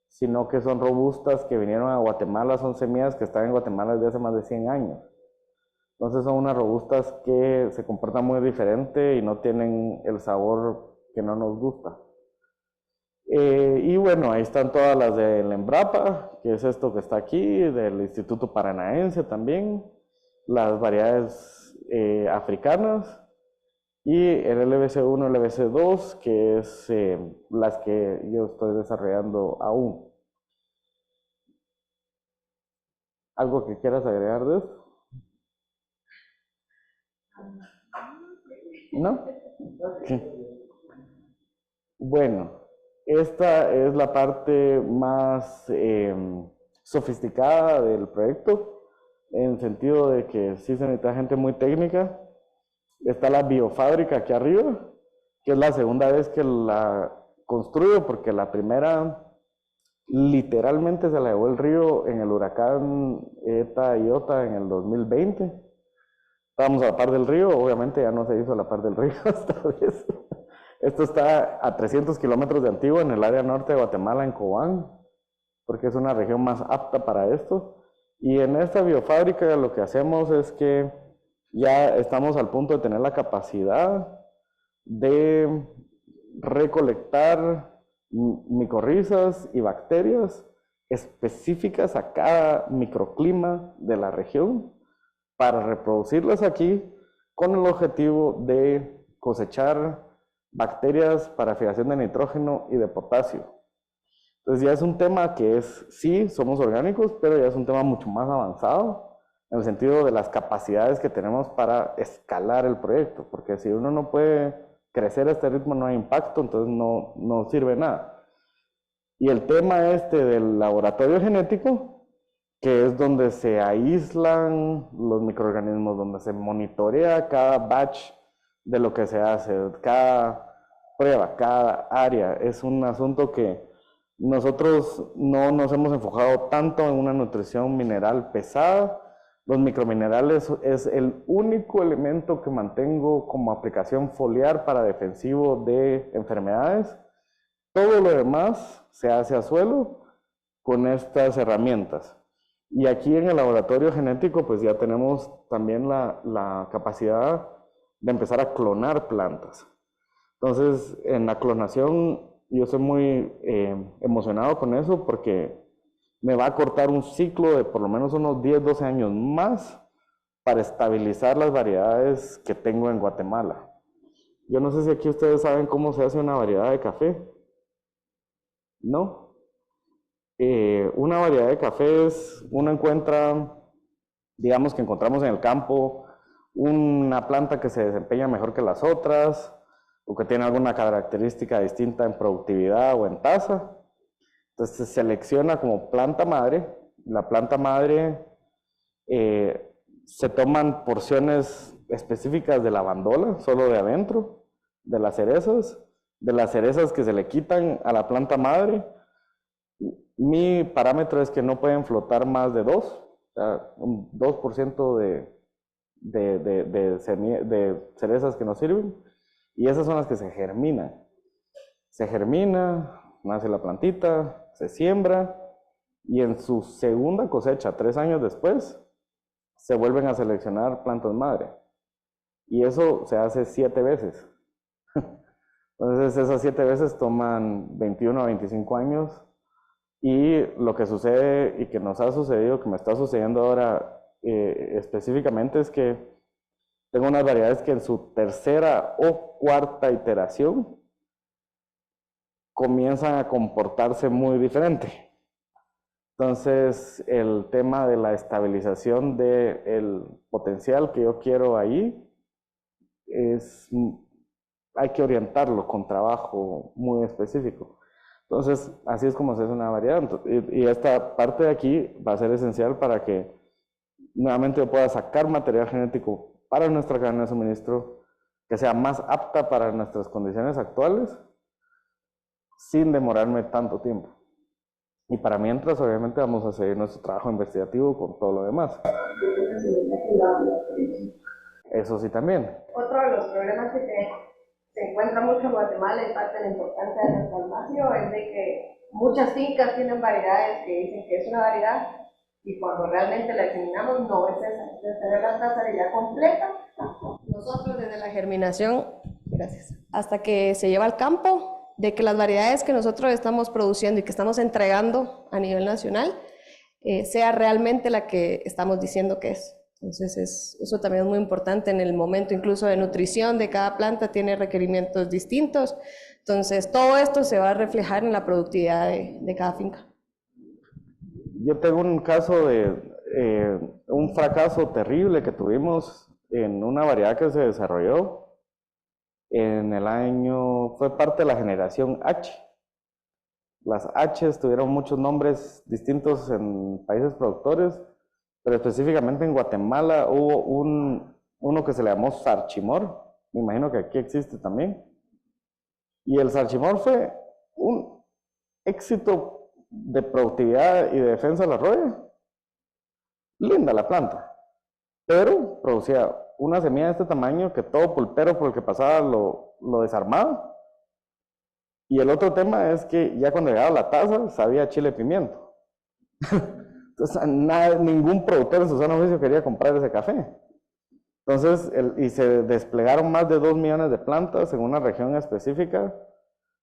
sino que son robustas que vinieron a Guatemala, son semillas que están en Guatemala desde hace más de 100 años. Entonces son unas robustas que se comportan muy diferente y no tienen el sabor que no nos gusta. Y bueno, ahí están todas las del Embrapa, que es esto que está aquí, del Instituto Paranaense también, las variedades africanas, y el LBC1, LBC2, que es las que yo estoy desarrollando aún. ¿Algo que quieras agregar de esto? ¿No? Sí. Bueno, esta es la parte más sofisticada del proyecto, en el sentido de que sí se necesita gente muy técnica. Está la biofábrica aquí arriba, que es la segunda vez que la construyo, porque la primera literalmente se la llevó el río en el huracán Eta y Iota en el 2020. Estábamos a la par del río, obviamente ya no se hizo a la par del río esta vez. Esto está a 300 kilómetros de Antigua, en el área norte de Guatemala, en Cobán, porque es una región más apta para esto. Y en esta biofábrica lo que hacemos es que ya estamos al punto de tener la capacidad de recolectar micorrizas y bacterias específicas a cada microclima de la región para reproducirlas aquí con el objetivo de cosechar bacterias para fijación de nitrógeno y de potasio. Entonces ya es un tema que es, sí, somos orgánicos, pero ya es un tema mucho más avanzado en el sentido de las capacidades que tenemos para escalar el proyecto, porque si uno no puede crecer a este ritmo no hay impacto, entonces no sirve nada. Y el tema este del laboratorio genético, que es donde se aíslan los microorganismos, donde se monitorea cada batch de lo que se hace, cada prueba, cada área, es un asunto que nosotros no nos hemos enfocado tanto en una nutrición mineral pesada. Los microminerales es el único elemento que mantengo como aplicación foliar para defensivo de enfermedades. Todo lo demás se hace a suelo con estas herramientas. Y aquí en el laboratorio genético pues ya tenemos también la capacidad de empezar a clonar plantas. Entonces en la clonación yo soy muy emocionado con eso porque me va a cortar un ciclo de por lo menos unos 10, 12 años más para estabilizar las variedades que tengo en Guatemala. Yo no sé si aquí ustedes saben cómo se hace una variedad de café. ¿No? Una variedad de café es, uno encuentra, digamos que encontramos en el campo una planta que se desempeña mejor que las otras o que tiene alguna característica distinta en productividad o en tasa. Entonces se selecciona como planta madre. La planta madre se toman porciones específicas de la bandola, solo de adentro, de las cerezas que se le quitan a la planta madre. Mi parámetro es que no pueden flotar más de 2, o sea, un 2% de cerezas que nos sirven, y esas son las que se germinan. Se germina, nace la plantita, se siembra, y en su segunda cosecha, 3 años después, se vuelven a seleccionar plantas madre. Y eso se hace 7 veces. Entonces esas 7 veces toman 21 a 25 años. Y lo que sucede y que nos ha sucedido, que me está sucediendo ahora específicamente, es que tengo unas variedades que en su tercera o cuarta iteración comienzan a comportarse muy diferente. Entonces, el tema de la estabilización del potencial que yo quiero ahí hay que orientarlo con trabajo muy específico. Entonces, así es como se hace una variedad. Y esta parte de aquí va a ser esencial para que nuevamente yo pueda sacar material genético para nuestra cadena de suministro que sea más apta para nuestras condiciones actuales sin demorarme tanto tiempo. Y para mientras, obviamente, vamos a seguir nuestro trabajo investigativo con todo lo demás. Eso sí también. Otro de los problemas que se encuentra mucho en Guatemala, en parte de la importancia del espacio, es de que muchas fincas tienen variedades que dicen que es una variedad y cuando realmente la examinamos no es esa, es tener la trazabilidad completa. Nosotros desde la germinación, gracias, hasta que se lleva al campo, de que las variedades que nosotros estamos produciendo y que estamos entregando a nivel nacional sea realmente la que estamos diciendo que es. Entonces eso también es muy importante en el momento incluso de nutrición de cada planta, tiene requerimientos distintos. Entonces todo esto se va a reflejar en la productividad de cada finca. Yo tengo un caso de un fracaso terrible que tuvimos en una variedad que se desarrolló en el año, fue parte de la generación H. Las H tuvieron muchos nombres distintos en países productores, pero específicamente en Guatemala hubo uno que se le llamó Sarchimor, me imagino que aquí existe también. Y el Sarchimor fue un éxito de productividad y de defensa de la roya. Linda la planta, pero producía una semilla de este tamaño que todo pulpero por el que pasaba lo desarmaba. Y el otro tema es que ya cuando llegaba la taza sabía chile pimiento. Entonces ningún productor en su sano juicio quería comprar ese café. Entonces, y se desplegaron más de 2 millones de plantas en una región específica,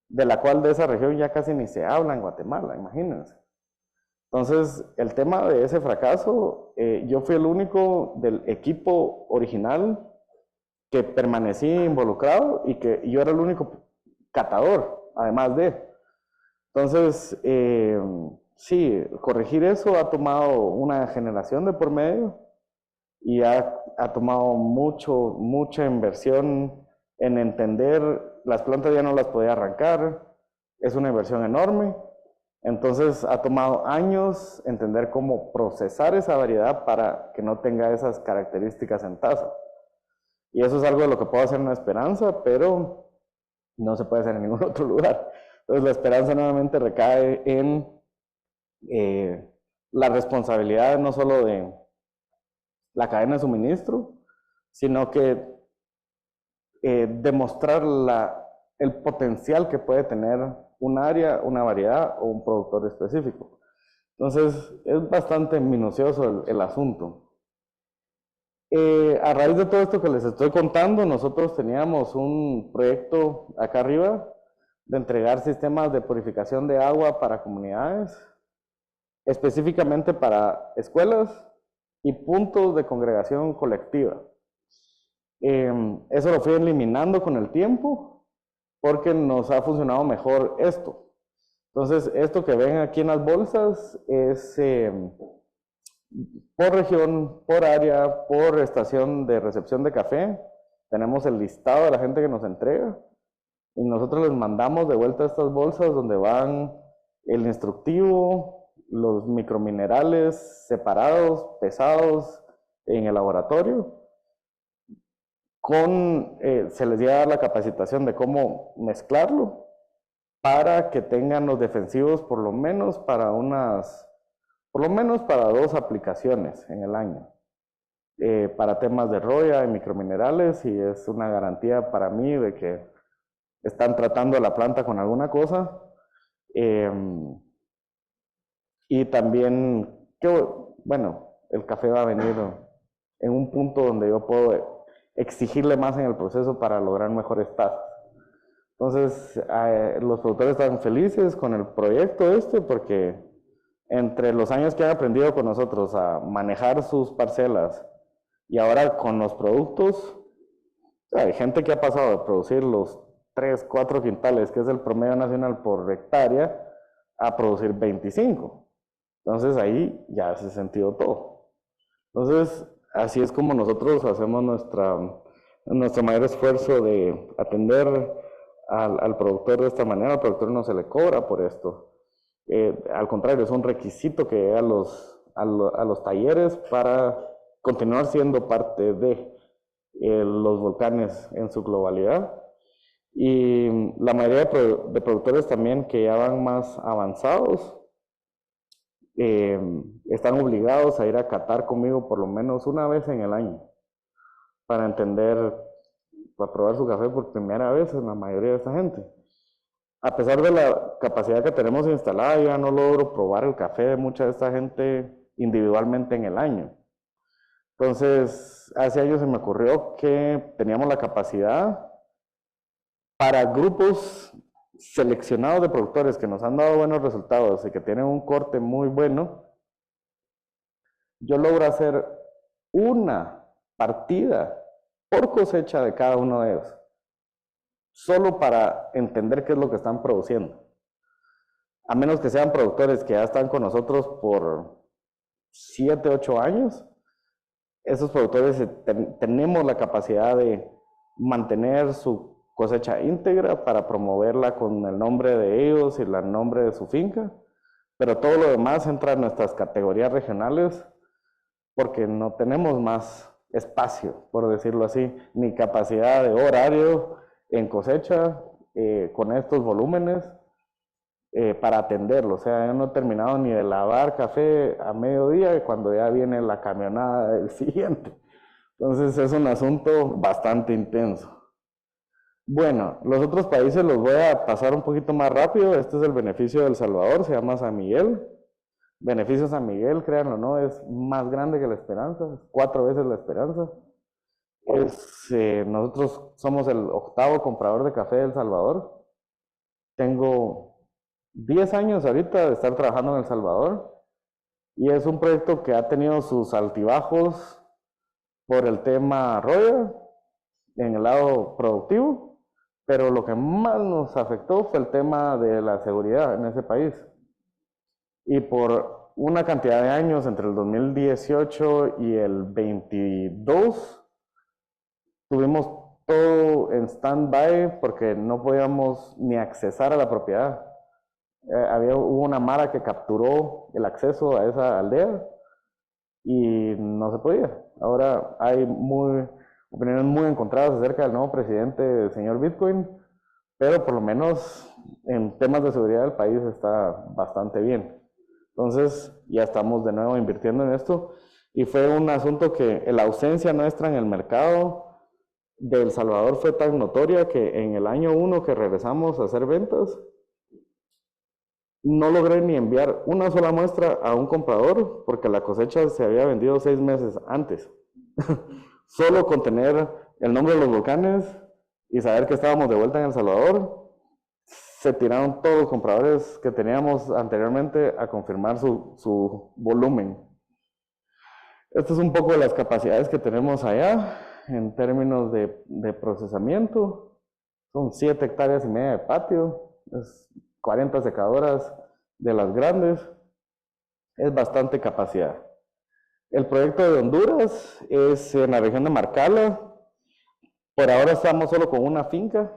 de la cual de esa región ya casi ni se habla en Guatemala, imagínense. Entonces, el tema de ese fracaso, yo fui el único del equipo original que permanecí involucrado y que yo era el único catador, además de. Entonces, sí, corregir eso ha tomado una generación de por medio y ha tomado mucha inversión en entender, las plantas ya no las podía arrancar, es una inversión enorme. Entonces ha tomado años entender cómo procesar esa variedad para que no tenga esas características en taza. Y eso es algo de lo que puedo hacer una esperanza, pero no se puede hacer en ningún otro lugar. Entonces la esperanza nuevamente recae en la responsabilidad no solo de la cadena de suministro, sino que demostrar el potencial que puede tener un área, una variedad o un productor específico. Entonces, es bastante minucioso el asunto. A raíz de todo esto que les estoy contando, nosotros teníamos un proyecto acá arriba de entregar sistemas de purificación de agua para comunidades, específicamente para escuelas y puntos de congregación colectiva. Eso lo fui eliminando con el tiempo porque nos ha funcionado mejor esto. Entonces, esto que ven aquí en las bolsas es por región, por área, por estación de recepción de café. Tenemos el listado de la gente que nos entrega y nosotros les mandamos de vuelta estas bolsas donde van el instructivo, los microminerales separados, pesados en el laboratorio. Se les llega la capacitación de cómo mezclarlo para que tengan los defensivos por lo menos para 2 aplicaciones en el año, para temas de roya y microminerales, y es una garantía para mí de que están tratando la planta con alguna cosa. Y también, bueno, el café va a venir en un punto donde yo puedo exigirle más en el proceso para lograr mejores tazas. Entonces, los productores están felices con el proyecto porque entre los años que han aprendido con nosotros a manejar sus parcelas y ahora con los productos, Hay gente que ha pasado de producir los 3, 4 quintales, que es el promedio nacional por hectárea, a producir 25. Entonces ahí ya hace sentido todo. Entonces, así es como nosotros hacemos nuestro mayor esfuerzo de atender al productor de esta manera. Al productor no se le cobra por esto. Al contrario, es un requisito que llega a los talleres para continuar siendo parte de los volcanes en su globalidad. Y la mayoría de productores también que ya van más avanzados están obligados a ir a catar conmigo por lo menos una vez en el año para entender, para probar su café por primera vez en la mayoría de esta gente. A pesar de la capacidad que tenemos instalada, yo ya no logro probar el café de mucha de esta gente individualmente en el año. Entonces, hace años se me ocurrió que teníamos la capacidad para grupos seleccionados de productores que nos han dado buenos resultados y que tienen un corte muy bueno. Yo logro hacer una partida por cosecha de cada uno de ellos, solo para entender qué es lo que están produciendo. A menos que sean productores que ya están con nosotros por 7, 8 años, esos productores tenemos la capacidad de mantener su cosecha íntegra para promoverla con el nombre de ellos y el nombre de su finca, pero todo lo demás entra en nuestras categorías regionales porque no tenemos más espacio, por decirlo así, ni capacidad de horario en cosecha con estos volúmenes para atenderlo. O sea, yo no he terminado ni de lavar café a mediodía cuando ya viene la camionada del siguiente. Entonces es un asunto bastante intenso. Bueno, los otros países los voy a pasar un poquito más rápido. Este es el beneficio de El Salvador, se llama San Miguel. Beneficio San Miguel, créanlo o no, es más grande que La Esperanza, 4 veces La Esperanza. Nosotros somos el 8º comprador de café de El Salvador. Tengo 10 años ahorita de estar trabajando en El Salvador y es un proyecto que ha tenido sus altibajos por el tema Roya en el lado productivo, pero lo que más nos afectó fue el tema de la seguridad en ese país. Y por una cantidad de años, entre el 2018 y el 22, tuvimos todo en stand-by porque no podíamos ni accesar a la propiedad. Hubo una mara que capturó el acceso a esa aldea y no se podía. Ahora hay opiniones muy encontradas acerca del nuevo presidente, el señor Bitcoin, pero por lo menos en temas de seguridad del país está bastante bien. Entonces ya estamos de nuevo invirtiendo en esto y fue un asunto que la ausencia nuestra en el mercado de El Salvador fue tan notoria que en el año 1 que regresamos a hacer ventas, no logré ni enviar una sola muestra a un comprador porque la cosecha se había vendido 6 meses antes. Solo con tener el nombre de los volcanes y saber que estábamos de vuelta en El Salvador, se tiraron todos los compradores que teníamos anteriormente a confirmar su volumen. Esto es un poco de las capacidades que tenemos allá en términos de procesamiento. Son 7,5 hectáreas de patio, es 40 secadoras de las grandes, es bastante capacidad. El proyecto de Honduras es en la región de Marcala. Por ahora estamos solo con una finca.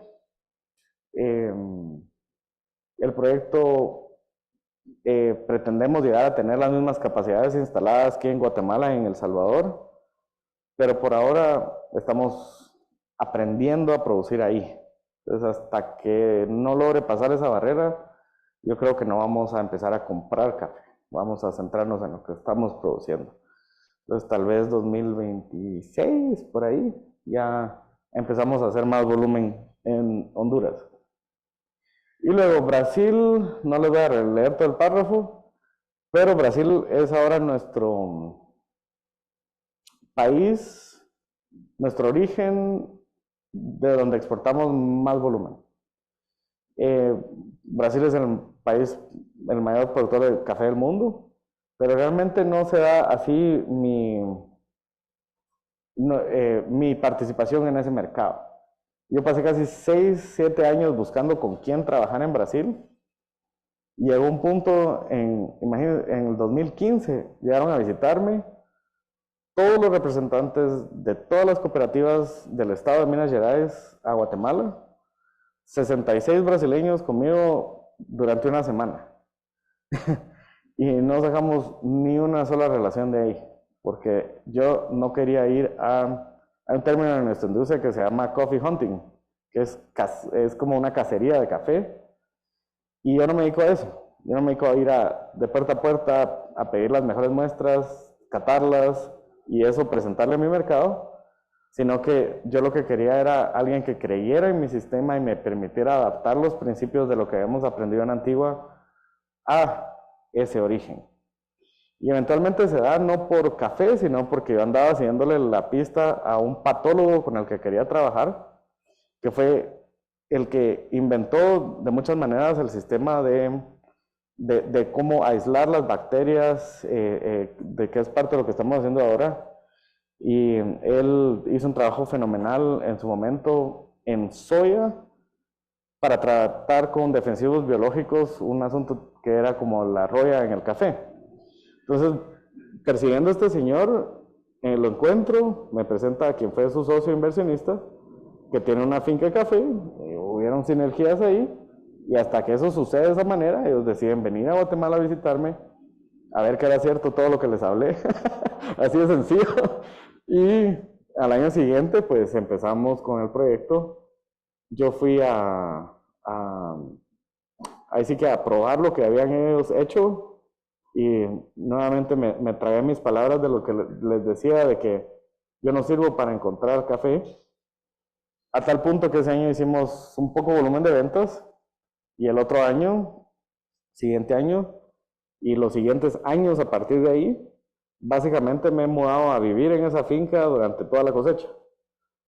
El proyecto pretendemos llegar a tener las mismas capacidades instaladas que en Guatemala y en El Salvador, pero por ahora estamos aprendiendo a producir ahí. Entonces, hasta que no logre pasar esa barrera, yo creo que no vamos a empezar a comprar café. Vamos a centrarnos en lo que estamos produciendo. Entonces, tal vez 2026, por ahí, ya empezamos a hacer más volumen en Honduras. Y luego Brasil, no les voy a leer todo el párrafo, pero Brasil es ahora nuestro país, nuestro origen de donde exportamos más volumen. Brasil es el país, el mayor productor de café del mundo, pero realmente no se da así mi mi participación en ese mercado. Yo pasé casi 6, 7 años buscando con quién trabajar en Brasil. Llegó un punto, imagínense, en el 2015, llegaron a visitarme todos los representantes de todas las cooperativas del estado de Minas Gerais a Guatemala, 66 brasileños conmigo durante una semana. Y no sacamos ni una sola relación de ahí, porque yo no quería ir hay un término en nuestra industria que se llama coffee hunting, que es como una cacería de café, y yo no me dedico a eso. Yo no me dedico a ir de puerta a puerta a pedir las mejores muestras, catarlas y eso presentarle a mi mercado, sino que yo lo que quería era alguien que creyera en mi sistema y me permitiera adaptar los principios de lo que habíamos aprendido en Antigua a ese origen. Y eventualmente se da no por café, sino porque yo andaba siguiéndole la pista a un patólogo con el que quería trabajar, que fue el que inventó de muchas maneras el sistema de cómo aislar las bacterias, de que es parte de lo que estamos haciendo ahora. Y él hizo un trabajo fenomenal en su momento en soya para tratar con defensivos biológicos un asunto que era como la roya en el café. Entonces, persiguiendo a este señor, lo encuentro, me presenta a quien fue su socio inversionista, que tiene una finca de café, hubieron sinergias ahí, y hasta que eso sucede de esa manera, ellos deciden venir a Guatemala a visitarme, a ver que era cierto todo lo que les hablé, así de sencillo. Y al año siguiente, pues empezamos con el proyecto. Yo fui ahí sí que a probar lo que habían ellos hecho, y nuevamente me tragué mis palabras de lo que les decía, de que yo no sirvo para encontrar café, a tal punto que ese año hicimos un poco volumen de ventas, y el otro año, siguiente año, y los siguientes años a partir de ahí, básicamente me he mudado a vivir en esa finca durante toda la cosecha,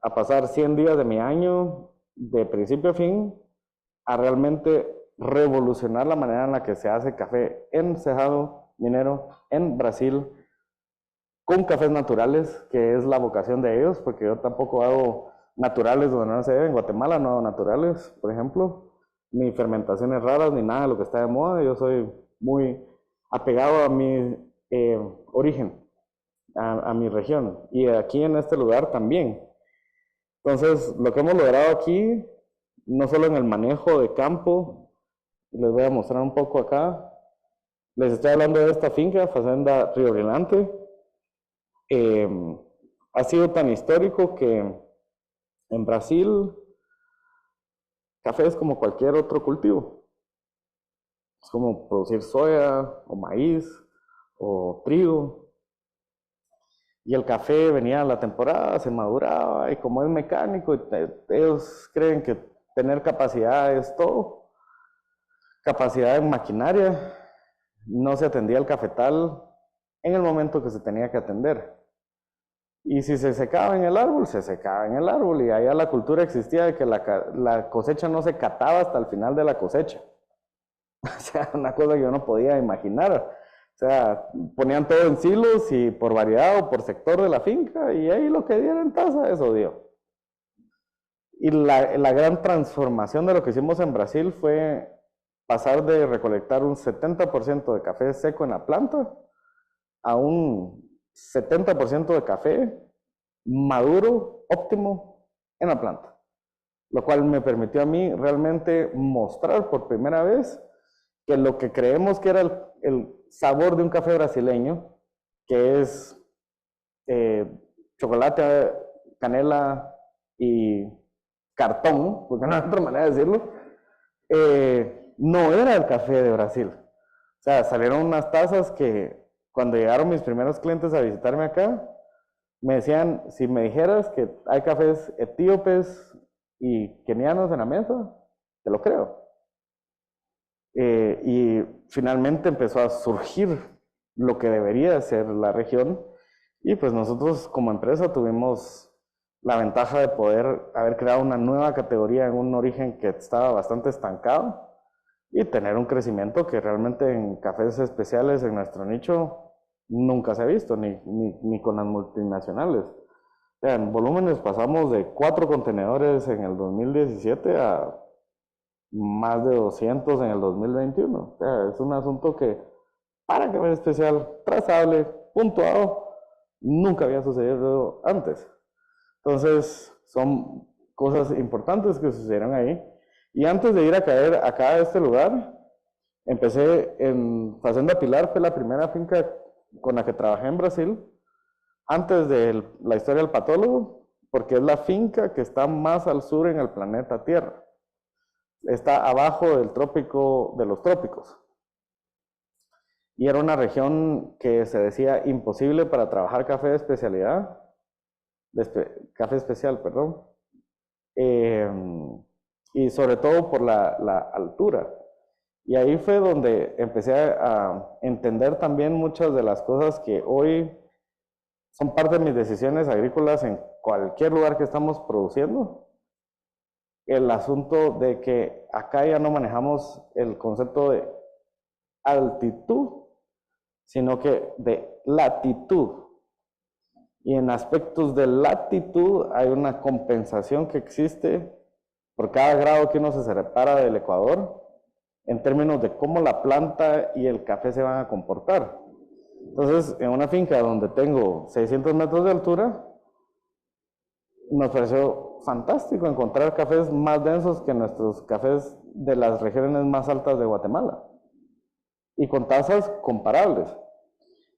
a pasar 100 días de mi año, de principio a fin, a realmente revolucionar la manera en la que se hace café en Cerrado Minero, en Brasil, con cafés naturales, que es la vocación de ellos, porque yo tampoco hago naturales donde no se debe. En Guatemala no hago naturales, por ejemplo, ni fermentaciones raras, ni nada de lo que está de moda. Yo soy muy apegado a mi origen, a mi región, y aquí en este lugar también. Entonces, lo que hemos logrado aquí, no solo en el manejo de campo, les voy a mostrar un poco acá. Les estoy hablando de esta finca, Fazenda Río Brillante. Ha sido tan histórico que en Brasil, café es como cualquier otro cultivo. Es como producir soya o maíz o trigo. Y el café venía a la temporada, se maduraba, y como es mecánico, ellos creen que tener capacidad es todo. Capacidad en maquinaria, no se atendía el cafetal en el momento que se tenía que atender. Y si se secaba en el árbol, se secaba en el árbol, y allá la cultura existía de que la cosecha no se cataba hasta el final de la cosecha. O sea, una cosa que yo no podía imaginar. O sea, ponían todo en silos y por variedad o por sector de la finca, y ahí lo que diera en taza, eso dio. Y la gran transformación de lo que hicimos en Brasil fue pasar de recolectar un 70% de café seco en la planta a un 70% de café maduro, óptimo, en la planta. Lo cual me permitió a mí realmente mostrar por primera vez que lo que creemos que era el sabor de un café brasileño, que es chocolate, canela y cartón, porque no hay otra manera de decirlo, no era el café de Brasil. O sea, salieron unas tazas que cuando llegaron mis primeros clientes a visitarme acá, me decían, si me dijeras que hay cafés etíopes y kenianos en la mesa, te lo creo. Y finalmente empezó a surgir lo que debería ser la región, y pues nosotros como empresa tuvimos la ventaja de poder haber creado una nueva categoría en un origen que estaba bastante estancado, y tener un crecimiento que realmente en cafés especiales en nuestro nicho nunca se ha visto, ni con las multinacionales. sea, en volúmenes pasamos de 4 contenedores en el 2017 a más de 200 en el 2021. O sea, es un asunto que para Café Especial, trazable, puntuado, nunca había sucedido antes. Entonces, son cosas importantes que sucedieron ahí. Y antes de ir a caer acá a este lugar, empecé en Fazenda Pilar, fue la primera finca con la que trabajé en Brasil, antes de la historia del patólogo, porque es la finca que está más al sur en el planeta Tierra. Está abajo del trópico de los trópicos. Y era una región que se decía imposible para trabajar café de especialidad, café especial, perdón, y sobre todo por la altura. Y ahí fue donde empecé a entender también muchas de las cosas que hoy son parte de mis decisiones agrícolas en cualquier lugar que estamos produciendo. El asunto de que acá ya no manejamos el concepto de altitud, sino que de latitud. Y en aspectos de latitud hay una compensación que existe por cada grado que uno se separa del Ecuador en términos de cómo la planta y el café se van a comportar. Entonces, en una finca donde tengo 600 metros de altura, nos pareció fantástico encontrar cafés más densos que nuestros cafés de las regiones más altas de Guatemala y con tasas comparables.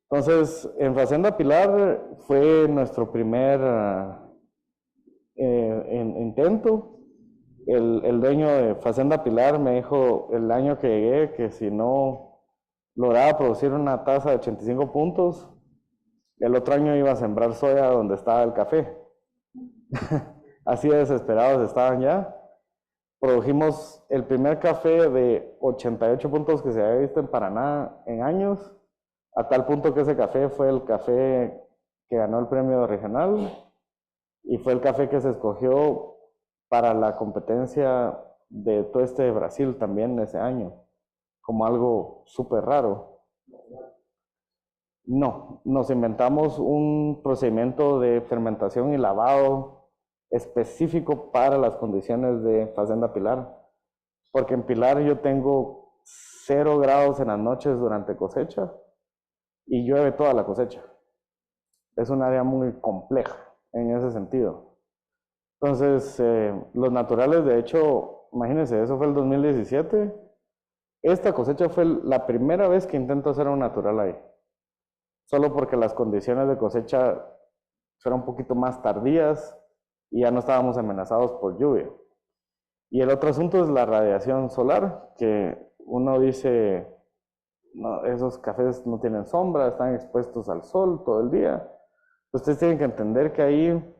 Entonces, en Fazenda Pilar fue nuestro primer intento. El dueño de Fazenda Pilar me dijo el año que llegué que si no lograba producir una tasa de 85 puntos, el otro año iba a sembrar soya donde estaba el café. Así de desesperados estaban ya. Produjimos el primer café de 88 puntos que se había visto en Paraná en años, a tal punto que ese café fue el café que ganó el premio regional y fue el café que se escogió para la competencia de Tueste de Brasil también ese año, como algo súper raro. No, nos inventamos un procedimiento de fermentación y lavado específico para las condiciones de Fazenda Pilar, porque en Pilar yo tengo 0 grados en las noches durante cosecha y llueve toda la cosecha. Es un área muy compleja en ese sentido. Entonces, los naturales, de hecho, imagínense, eso fue el 2017. Esta cosecha fue la primera vez que intento hacer un natural ahí. Solo porque las condiciones de cosecha fueron un poquito más tardías y ya no estábamos amenazados por lluvia. Y el otro asunto es la radiación solar, que uno dice, no, esos cafés no tienen sombra, están expuestos al sol todo el día. Ustedes tienen que entender que ahí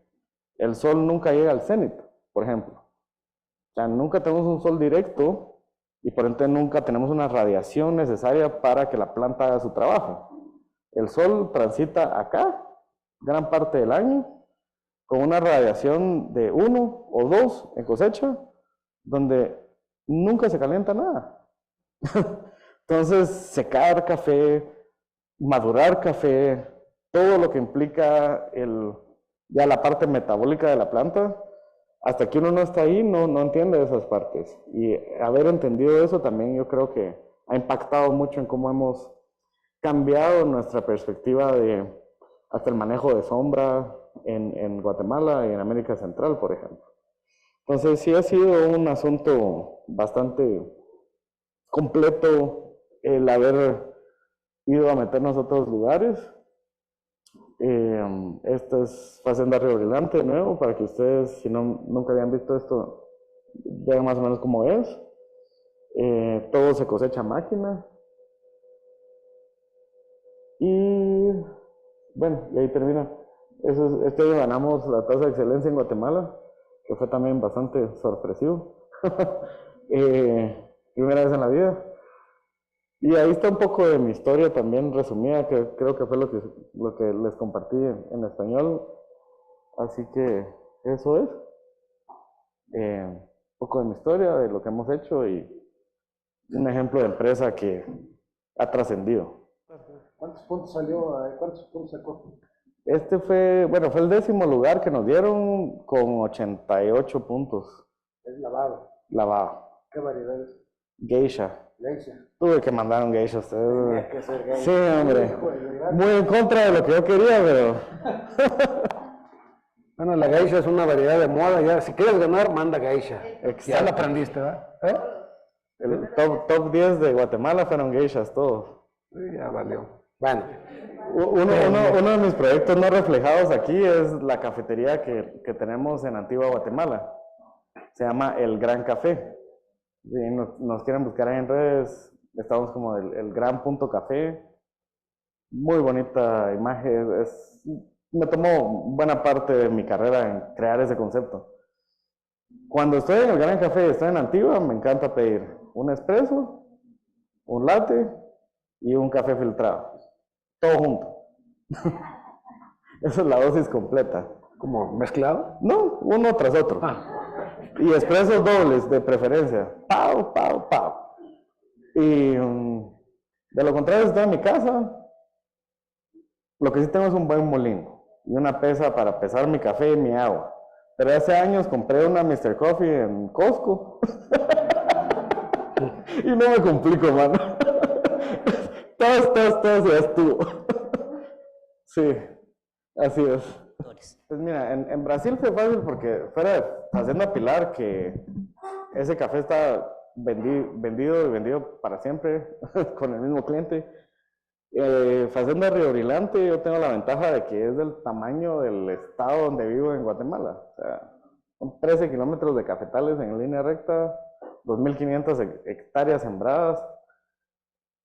el sol nunca llega al cenit, por ejemplo. O sea, nunca tenemos un sol directo y por ende nunca tenemos una radiación necesaria para que la planta haga su trabajo. El sol transita acá gran parte del año con una radiación de 1 o 2 en cosecha, donde nunca se calienta nada. Entonces, secar café, madurar café, todo lo que implica ya la parte metabólica de la planta, hasta que uno no está ahí, no entiende esas partes. Y haber entendido eso también yo creo que ha impactado mucho en cómo hemos cambiado nuestra perspectiva de hasta el manejo de sombra en Guatemala y en América Central, por ejemplo. Entonces sí ha sido un asunto bastante completo el haber ido a meternos a otros lugares. Esta es Fazenda Río Brillante de nuevo, para que ustedes, si nunca habían visto esto, vean más o menos cómo es. Todo se cosecha a máquina. Y bueno, y ahí termina. Este año ganamos la tasa de excelencia en Guatemala, que fue también bastante sorpresivo. Primera vez en la vida. Y ahí está un poco de mi historia también resumida, que creo que fue lo que les compartí en español. Así que eso es. Un poco de mi historia, de lo que hemos hecho y un ejemplo de empresa que ha trascendido. ¿Cuántos puntos salió? ¿Cuántos puntos sacó? Este fue, bueno, fue el 10º lugar que nos dieron con 88 puntos. Es lavado. Lavado. ¿Qué variedad es? Geisha. Geisha. Tuve que mandar un geisha a ustedes. Tenía que ser geisha. Sí, hombre. Muy en contra de lo que yo quería, pero Bueno, la geisha es una variedad de moda. Ya, si quieres ganar, manda geisha. Ya Exacto. la aprendiste, ¿verdad? el top 10 de Guatemala fueron geishas, todos. Sí, ya valió. Bueno, Uno de mis proyectos no reflejados aquí es la cafetería que tenemos en Antigua Guatemala. Se llama El Gran Café. Si nos quieren buscar ahí en redes, estamos como el Gran Punto Café. Muy bonita imagen. Me tomó buena parte de mi carrera en crear ese concepto. Cuando estoy en el Gran Café y estoy en Antigua, me encanta pedir un espresso, un latte y un café filtrado. Todo junto. Esa es la dosis completa. ¿como mezclado? No, uno tras otro. Y expresos dobles, de preferencia. Pau, pau, pau. Y de lo contrario, si estoy en mi casa, lo que sí tengo es un buen molino y una pesa para pesar mi café y mi agua. Pero hace años compré una Mr. Coffee en Costco. Y no me complico, mano. Todo ya estuvo. Sí, así es. Pues mira, en Brasil fue fácil porque fuera de Fazenda Pilar, que ese café está vendido y vendido para siempre con el mismo cliente. Fazenda Río Brilante, yo tengo la ventaja de que es del tamaño del estado donde vivo en Guatemala. O sea, son 13 kilómetros de cafetales en línea recta, 2.500 hectáreas sembradas.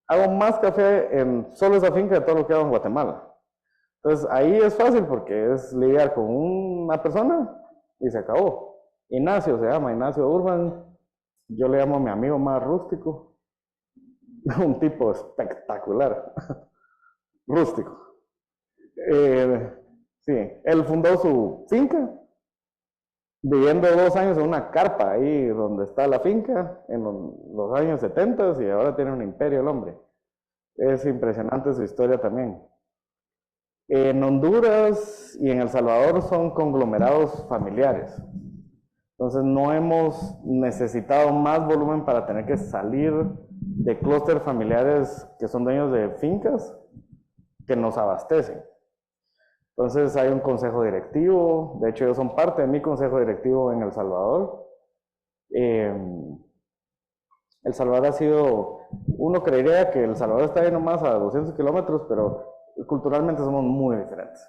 Hago más café en solo esa finca de todo lo que hago en Guatemala. Entonces ahí es fácil porque es lidiar con una persona y se acabó. Ignacio se llama, Ignacio Urban. Yo le llamo a mi amigo más rústico. Un tipo espectacular. Rústico. Sí, él fundó su finca, viviendo 2 años en una carpa ahí donde está la finca, en los años 70, y ahora tiene un imperio el hombre. Es impresionante su historia también. En Honduras y en El Salvador son conglomerados familiares. Entonces no hemos necesitado más volumen para tener que salir de clústeres familiares que son dueños de fincas que nos abastecen. Entonces hay un consejo directivo, de hecho ellos son parte de mi consejo directivo en El Salvador. El Salvador ha sido, uno creería que El Salvador está ahí nomás a 200 kilómetros, pero culturalmente somos muy diferentes.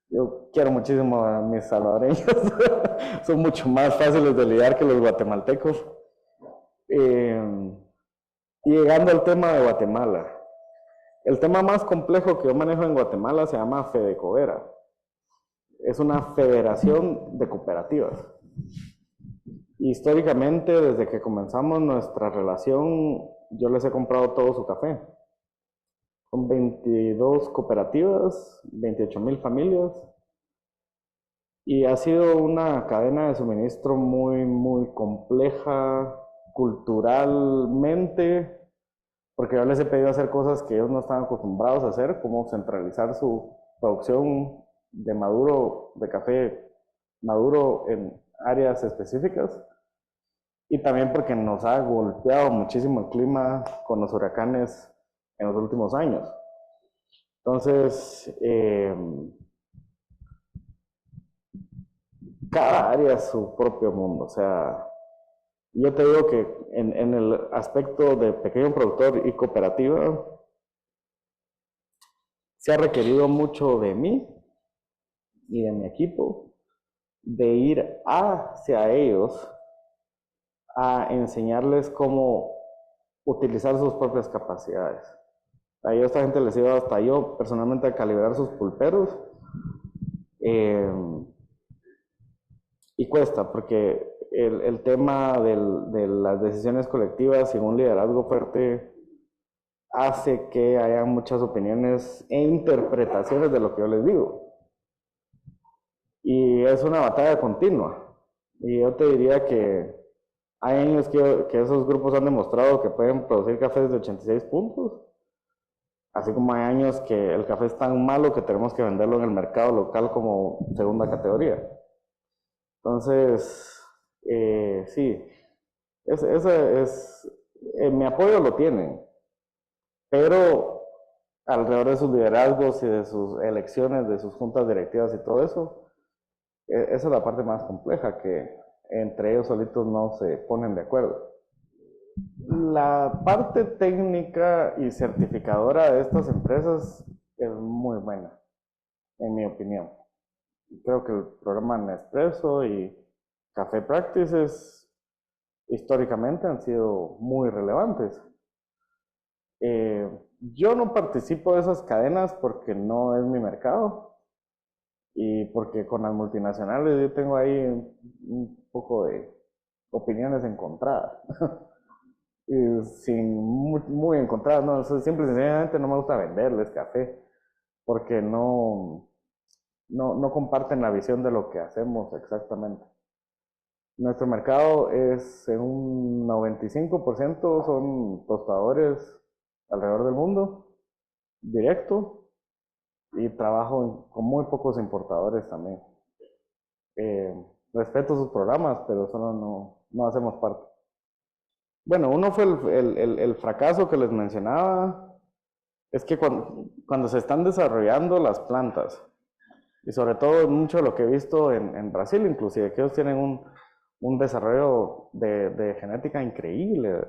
Yo quiero muchísimo a mis salvadoreños, son mucho más fáciles de lidiar que los guatemaltecos. Y llegando al tema de Guatemala, el tema más complejo que yo manejo en Guatemala se llama Fedecovera. Es una federación de cooperativas. Históricamente, desde que comenzamos nuestra relación, yo les he comprado todo su café. Son 22 cooperativas, 28,000 familias. Y ha sido una cadena de suministro muy, muy compleja culturalmente, porque yo les he pedido hacer cosas que ellos no están acostumbrados a hacer, como centralizar su producción de café maduro en áreas específicas. Y también porque nos ha golpeado muchísimo el clima con los huracanes en los últimos años. Entonces, cada área es su propio mundo. O sea, yo te digo que en el aspecto de pequeño productor y cooperativa, se ha requerido mucho de mí y de mi equipo de ir hacia ellos a enseñarles cómo utilizar sus propias capacidades. A ellos, esta gente les iba hasta yo personalmente a calibrar sus pulperos. Y cuesta, porque el tema de las decisiones colectivas y un liderazgo fuerte hace que haya muchas opiniones e interpretaciones de lo que yo les digo. Y es una batalla continua. Y yo te diría que hay años que esos grupos han demostrado que pueden producir cafés de 86 puntos. Así como hay años que el café es tan malo que tenemos que venderlo en el mercado local como segunda categoría. Entonces, sí, ese es, mi apoyo lo tienen, pero alrededor de sus liderazgos y de sus elecciones, de sus juntas directivas y todo eso, esa es la parte más compleja, que entre ellos solitos no se ponen de acuerdo. La parte técnica y certificadora de estas empresas es muy buena, en mi opinión. Creo que el programa Nespresso y Café Practices históricamente han sido muy relevantes. Yo no participo de esas cadenas porque no es mi mercado y porque con las multinacionales yo tengo ahí un poco de opiniones encontradas. Y muy encontradas, no, simple y sencillamente no me gusta venderles café porque no comparten la visión de lo que hacemos exactamente. Nuestro mercado es en un 95% son tostadores alrededor del mundo, directo, y trabajo con muy pocos importadores también. Respeto sus programas, pero solo no hacemos parte. Bueno, uno fue el fracaso que les mencionaba, es que cuando se están desarrollando las plantas, y sobre todo mucho de lo que he visto en Brasil, inclusive, que ellos tienen un desarrollo de genética increíble.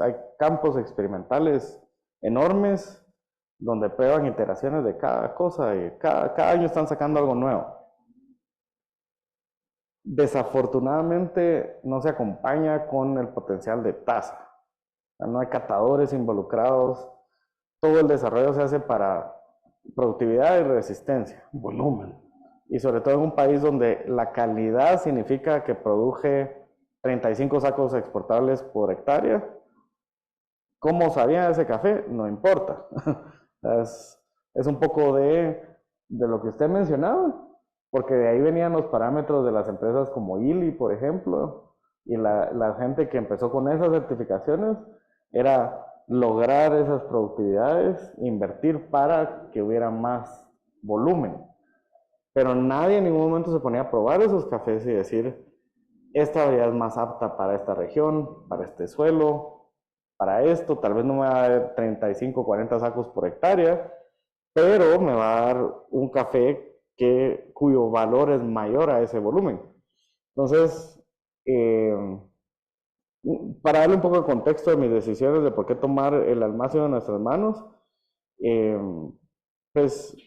Hay campos experimentales enormes donde prueban iteraciones de cada cosa y cada año están sacando algo nuevo. Desafortunadamente no se acompaña con el potencial de tasa. No hay catadores involucrados. Todo el desarrollo se hace para productividad y resistencia, volumen. Y sobre todo en un país donde la calidad significa que produje 35 sacos exportables por hectárea. ¿Cómo sabía ese café? No importa. Es un poco de lo que usted mencionaba, porque de ahí venían los parámetros de las empresas como Illy, por ejemplo, y la gente que empezó con esas certificaciones era lograr esas productividades, invertir para que hubiera más volumen. Pero nadie en ningún momento se ponía a probar esos cafés y decir, esta variedad es más apta para esta región, para este suelo, para esto, tal vez no me va a dar 35, 40 sacos por hectárea, pero me va a dar un café cuyo valor es mayor a ese volumen. Entonces, para darle un poco de contexto de mis decisiones de por qué tomar el almacén en nuestras manos, pues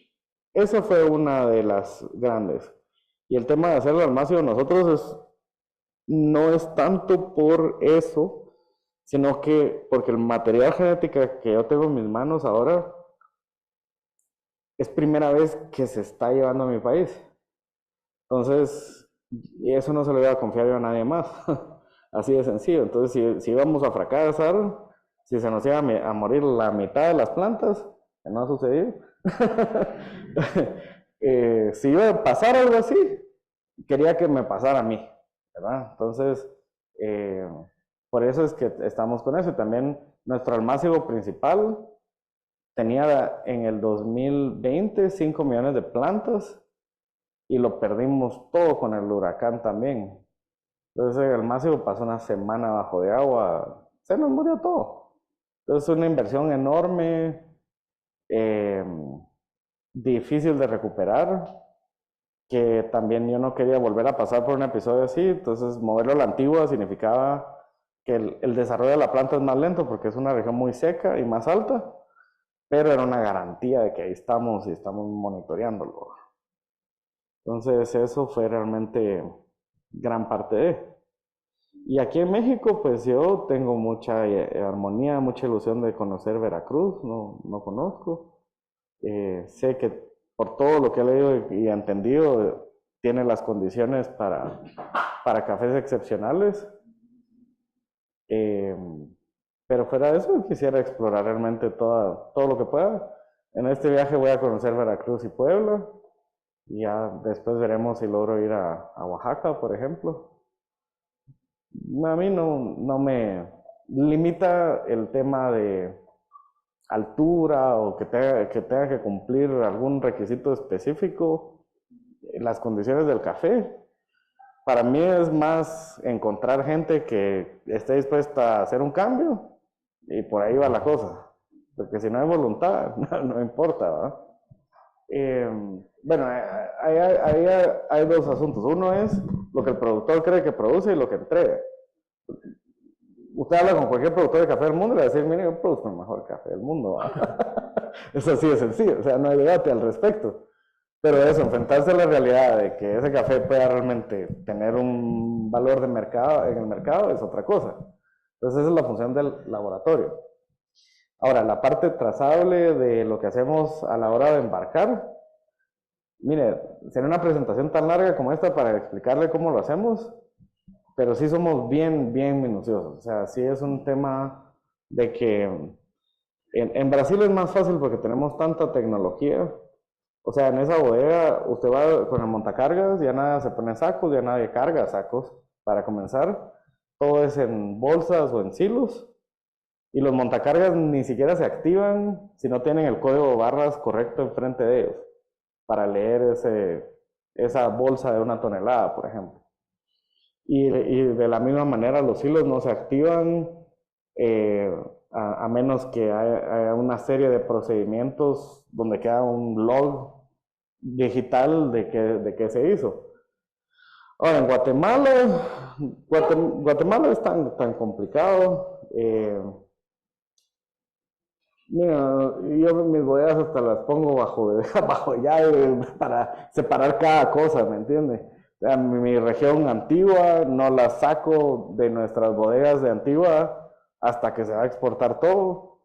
esa fue una de las grandes. Y el tema de hacer el almacén nosotros no es tanto por eso, sino que porque el material genético que yo tengo en mis manos ahora es primera vez que se está llevando a mi país. Entonces, eso no se lo voy a confiar yo a nadie más. Así de sencillo. Entonces, si íbamos a fracasar, si se nos iba a morir la mitad de las plantas, que no ha sucedido, si iba a pasar algo así, quería que me pasara a mí, ¿verdad? Entonces, por eso es que estamos con eso. Y también nuestro almácigo principal tenía en el 2020 5 millones de plantas y lo perdimos todo con el huracán también. Entonces el almácigo pasó una semana bajo de agua, se nos murió todo. Entonces una inversión enorme, difícil de recuperar, que también yo no quería volver a pasar por un episodio así. Entonces moverlo a la antigua significaba que el desarrollo de la planta es más lento porque es una región muy seca y más alta, pero era una garantía de que ahí estamos y estamos monitoreándolo. Entonces eso fue realmente gran parte de. Y aquí en México, pues yo tengo mucha armonía, mucha ilusión de conocer Veracruz, no conozco. Sé que por todo lo que he leído y entendido, tiene las condiciones para cafés excepcionales. Pero fuera de eso, quisiera explorar realmente todo lo que pueda. En este viaje voy a conocer Veracruz y Puebla. Y ya después veremos si logro ir a Oaxaca, por ejemplo. A mí no me limita el tema de altura o que tenga que cumplir algún requisito específico, las condiciones del café. Para mí es más encontrar gente que esté dispuesta a hacer un cambio y por ahí va la cosa. Porque si no hay voluntad, no importa, ¿verdad? Bueno, hay dos asuntos. Uno es lo que el productor cree que produce y lo que entrega. Usted habla con cualquier productor de café del mundo y le va a decir, mire, yo produzco el mejor café del mundo. Es así de sencillo, o sea, no hay debate al respecto. Pero eso, enfrentarse a la realidad de que ese café pueda realmente tener un valor de mercado en el mercado es otra cosa. Entonces esa es la función del laboratorio. Ahora, la parte trazable de lo que hacemos a la hora de embarcar, mire, sería una presentación tan larga como esta para explicarle cómo lo hacemos, pero sí somos bien minuciosos. O sea, sí es un tema de que en Brasil es más fácil porque tenemos tanta tecnología. O sea, en esa bodega usted va con el montacargas, ya nada se pone en sacos, ya nadie carga sacos para comenzar. Todo es en bolsas o en silos. Y los montacargas ni siquiera se activan si no tienen el código de barras correcto enfrente de ellos para leer esa bolsa de 1 tonelada, por ejemplo. Y de la misma manera los hilos no se activan a menos que haya una serie de procedimientos donde queda un log digital de qué se hizo. Ahora, en Guatemala es tan complicado. Mira, yo mis bodegas hasta las pongo bajo llave para separar cada cosa, ¿me entiende? O sea, mi región Antigua no la saco de nuestras bodegas de Antigua hasta que se va a exportar todo.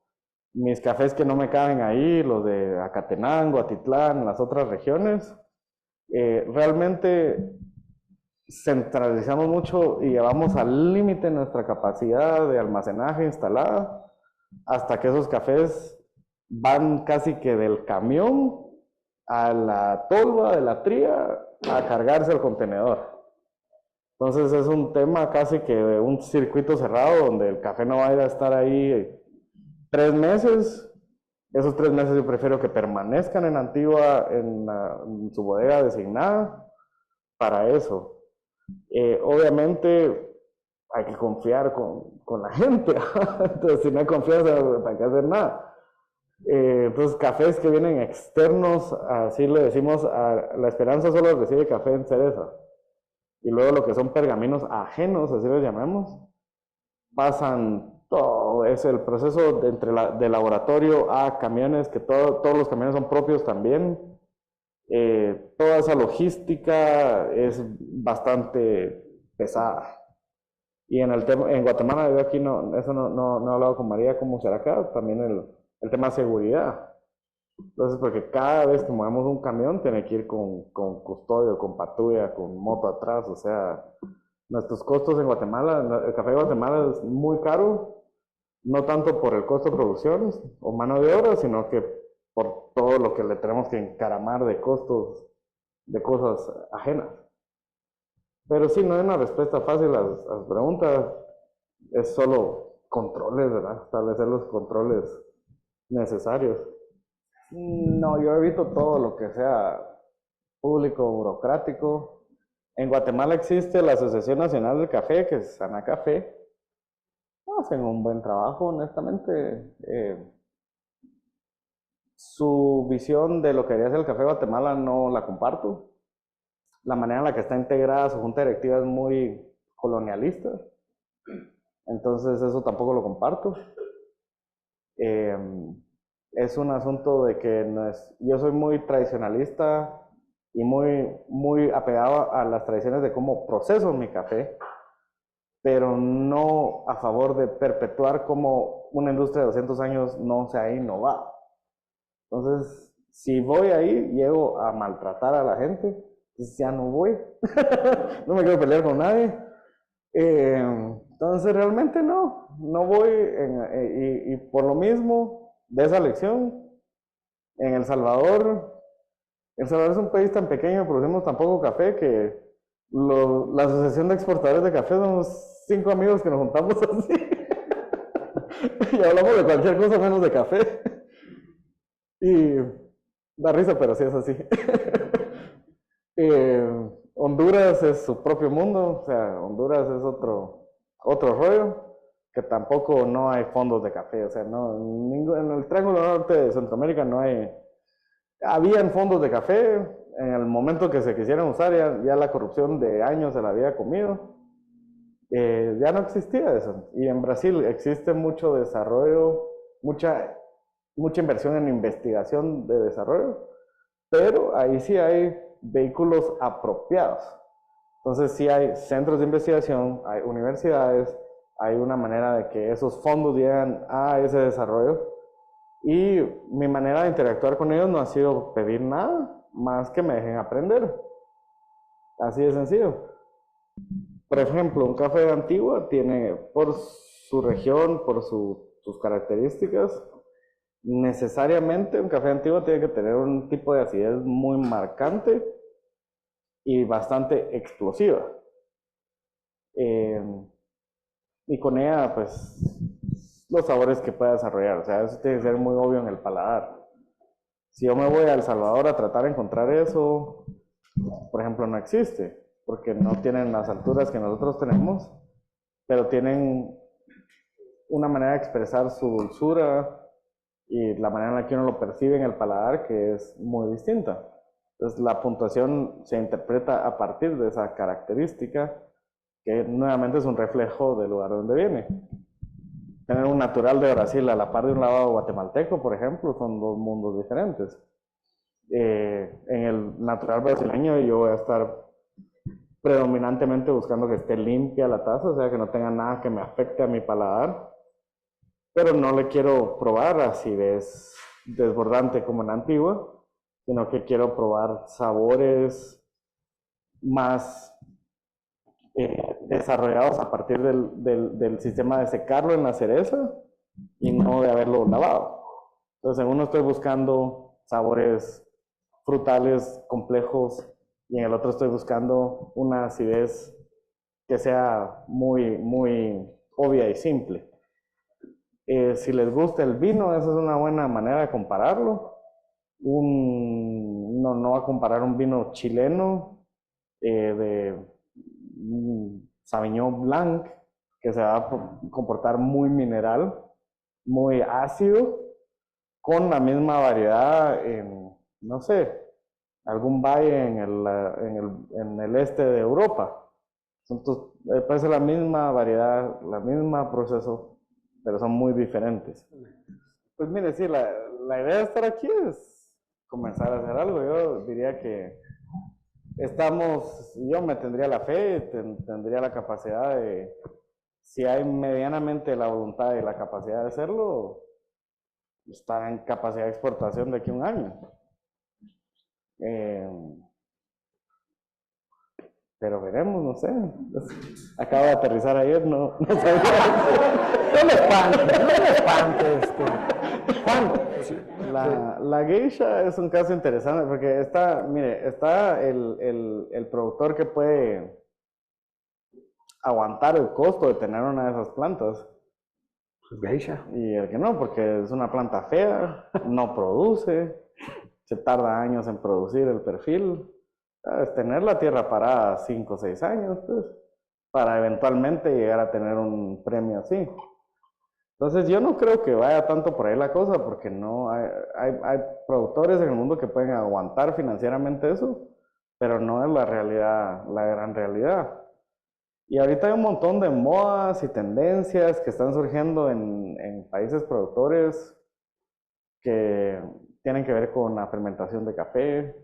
Mis cafés que no me caben ahí, los de Acatenango, Atitlán, las otras regiones, realmente centralizamos mucho y llevamos al límite nuestra capacidad de almacenaje instalada hasta que esos cafés van casi que del camión a la tolva de la tría a cargarse el contenedor. Entonces es un tema casi que de un circuito cerrado donde el café no va a ir a estar ahí 3 meses. Esos 3 meses yo prefiero que permanezcan en Antigua en su bodega designada para eso. Obviamente hay que confiar con la gente. Entonces si no hay confianza, ¿para qué hacer nada? Entonces cafés que vienen externos, así le decimos, a La Esperanza solo recibe café en cereza. Y luego lo que son pergaminos ajenos, así los llamamos, pasan todo, es el proceso de laboratorio a camiones, que todos los camiones son propios también. Toda esa logística es bastante pesada. Y en Guatemala, yo aquí no he hablado con María cómo será acá, también el tema de seguridad. Entonces, porque cada vez que movemos un camión tiene que ir con custodio, con patrulla, con moto atrás. O sea, nuestros costos en Guatemala, el café de Guatemala es muy caro, no tanto por el costo de producción o mano de obra, sino que por todo lo que le tenemos que encaramar de costos de cosas ajenas. Pero sí, no hay una respuesta fácil a las preguntas, es solo controles, ¿verdad? Establecer los controles necesarios. No, yo evito todo lo que sea público, burocrático. En Guatemala existe la Asociación Nacional del Café, que es Sanacafé. Hacen un buen trabajo, honestamente. Su visión de lo que debería ser el café de Guatemala no la comparto. La manera en la que está integrada su junta directiva es muy colonialista. Entonces eso tampoco lo comparto. Es un asunto de que yo soy muy tradicionalista y muy apegado a las tradiciones de cómo proceso mi café, pero no a favor de perpetuar como una industria de 200 años no se ha innovado. Entonces, si voy ahí, llego a maltratar a la gente, entonces ya no voy. No me quiero pelear con nadie. Entonces, realmente no voy. Y por lo mismo, de esa lección, en El Salvador es un país tan pequeño, producimos tan poco café que la Asociación de Exportadores de Café somos 5 amigos que nos juntamos así. Y hablamos de cualquier cosa menos de café. Y da risa, pero sí es así. Honduras es su propio mundo, o sea, Honduras es otro rollo, que tampoco no hay fondos de café, o sea, no, en el Triángulo Norte de Centroamérica no hay, habían fondos de café, en el momento que se quisieran usar ya la corrupción de años se la había comido, ya no existía eso. Y en Brasil existe mucho desarrollo, mucha inversión en investigación de desarrollo, pero ahí sí hay vehículos apropiados. Entonces sí hay centros de investigación, hay universidades, hay una manera de que esos fondos lleguen a ese desarrollo. Y mi manera de interactuar con ellos no ha sido pedir nada más que me dejen aprender. Así de sencillo. Por ejemplo, un café de Antigua tiene, por su región, por sus características, necesariamente un café de Antigua tiene que tener un tipo de acidez muy marcante y bastante explosiva. Y con ella, pues, los sabores que pueda desarrollar. O sea, eso tiene que ser muy obvio en el paladar. Si yo me voy a El Salvador a tratar de encontrar eso, por ejemplo, no existe, porque no tienen las alturas que nosotros tenemos, pero tienen una manera de expresar su dulzura y la manera en la que uno lo percibe en el paladar que es muy distinta. Entonces la puntuación se interpreta a partir de esa característica que nuevamente es un reflejo del lugar donde viene. Tener un natural de Brasil a la par de un lavado guatemalteco, por ejemplo, son dos mundos diferentes. En el natural brasileño yo voy a estar predominantemente buscando que esté limpia la taza, o sea, que no tenga nada que me afecte a mi paladar, pero no le quiero probar acidez desbordante como en la Antigua, sino que quiero probar sabores más desarrollados a partir del sistema de secarlo en la cereza y no de haberlo lavado. Entonces, en uno estoy buscando sabores frutales complejos y en el otro estoy buscando una acidez que sea muy, muy obvia y simple. Si les gusta el vino, esa es una buena manera de compararlo. No va a comparar un vino chileno de Sauvignon Blanc, que se va a comportar muy mineral, muy ácido, con la misma variedad en, no sé, algún valle en el este de Europa. Entonces, puede ser la misma variedad, la misma proceso, pero son muy diferentes. Pues mire, sí, la idea de estar aquí es comenzar a hacer algo. Yo diría que yo me tendría la fe, tendría la capacidad de, si hay medianamente la voluntad y la capacidad de hacerlo, estar en capacidad de exportación de aquí a un año. Eh, pero veremos, no sé. Acabo de aterrizar ayer, no sabía. No le espantes, no le espantes. Juan, La geisha es un caso interesante porque está el productor que puede aguantar el costo de tener una de esas plantas pues geisha. y el que no, porque es una planta fea, no produce, se tarda años en producir el perfil. ¿Sabes? Tener la tierra parada 5 o 6 años, pues, para eventualmente llegar a tener un premio así. Entonces yo no creo que vaya tanto por ahí la cosa, porque no hay productores en el mundo que pueden aguantar financieramente eso, pero no es la realidad, la gran realidad. Y ahorita hay un montón de modas y tendencias que están surgiendo en países productores que tienen que ver con la fermentación de café,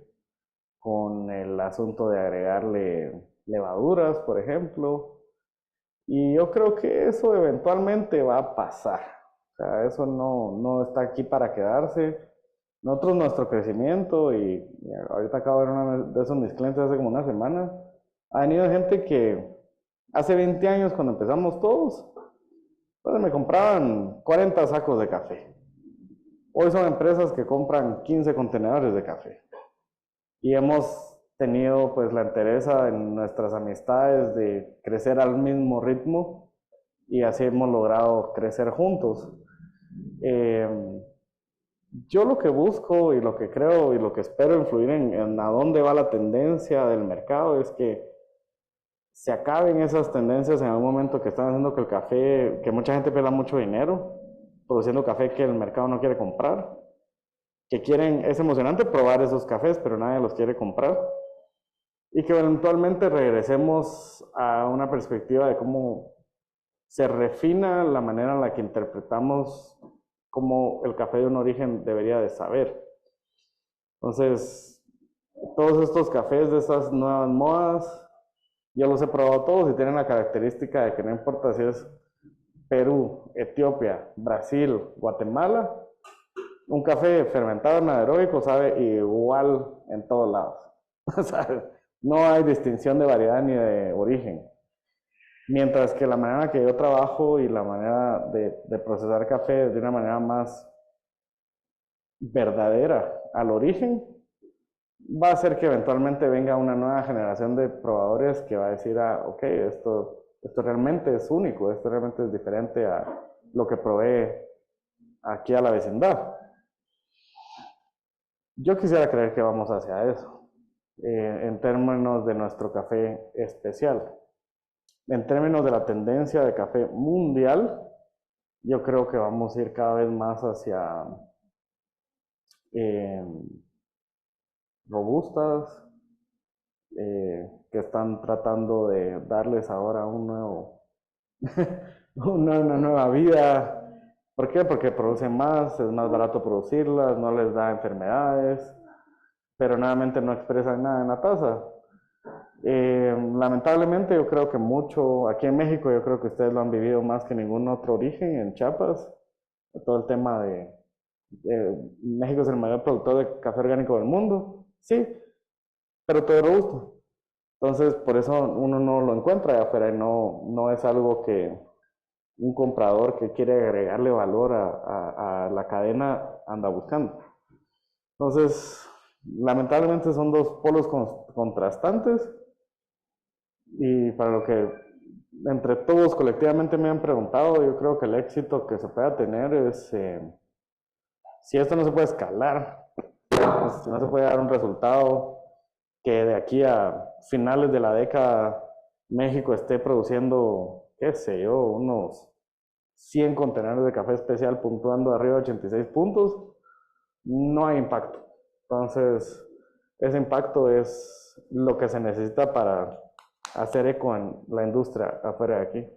con el asunto de agregarle levaduras, por ejemplo. Y yo creo que eso eventualmente va a pasar. O sea, eso no está aquí para quedarse. Nosotros, nuestro crecimiento, y ahorita acabo de ver uno de esos mis clientes hace como una semana, ha venido gente que hace 20 años, cuando empezamos todos, pues me compraban 40 sacos de café. Hoy son empresas que compran 15 contenedores de café. Y hemos tenido pues la entereza en nuestras amistades de crecer al mismo ritmo y así hemos logrado crecer juntos. Yo lo que busco y lo que creo y lo que espero influir en a dónde va la tendencia del mercado es que se acaben esas tendencias en algún momento que están haciendo que el café, que mucha gente pierda mucho dinero produciendo café que el mercado no quiere comprar, que quieren, es emocionante probar esos cafés, pero nadie los quiere comprar, y que eventualmente regresemos a una perspectiva de cómo se refina la manera en la que interpretamos cómo el café de un origen debería de saber. Entonces, todos estos cafés de estas nuevas modas, yo los he probado todos y tienen la característica de que no importa si es Perú, Etiopía, Brasil, Guatemala, un café fermentado anaeróbico sabe igual en todos lados. O sea, no hay distinción de variedad ni de origen. Mientras que la manera en la que yo trabajo y la manera de procesar café de una manera más verdadera al origen, va a hacer que eventualmente venga una nueva generación de probadores que va a decir, ah, ok, esto realmente es único, esto realmente es diferente a lo que probé aquí a la vecindad. Yo quisiera creer que vamos hacia eso, en términos de nuestro café especial. En términos de la tendencia de café mundial, yo creo que vamos a ir cada vez más hacia robustas, que están tratando de darles ahora un nuevo, una nueva vida. ¿Por qué? Porque producen más, es más barato producirlas, no les da enfermedades, pero nuevamente no expresan nada en la taza. Lamentablemente yo creo que mucho, aquí en México yo creo que ustedes lo han vivido más que ningún otro origen en Chiapas, todo el tema México es el mayor productor de café orgánico del mundo, sí, pero todo es robusto. Entonces por eso uno no lo encuentra allá afuera y no es algo que un comprador que quiere agregarle valor a la cadena anda buscando. Entonces, lamentablemente son dos polos contrastantes. Y para lo que entre todos colectivamente me han preguntado, yo creo que el éxito que se pueda tener es, si esto no se puede escalar, pues, si no se puede dar un resultado que de aquí a finales de la década México esté produciendo, qué sé yo, unos 100 contenedores de café especial puntuando arriba de 86 puntos, no hay impacto. Entonces, ese impacto es lo que se necesita para hacer eco en la industria afuera de aquí.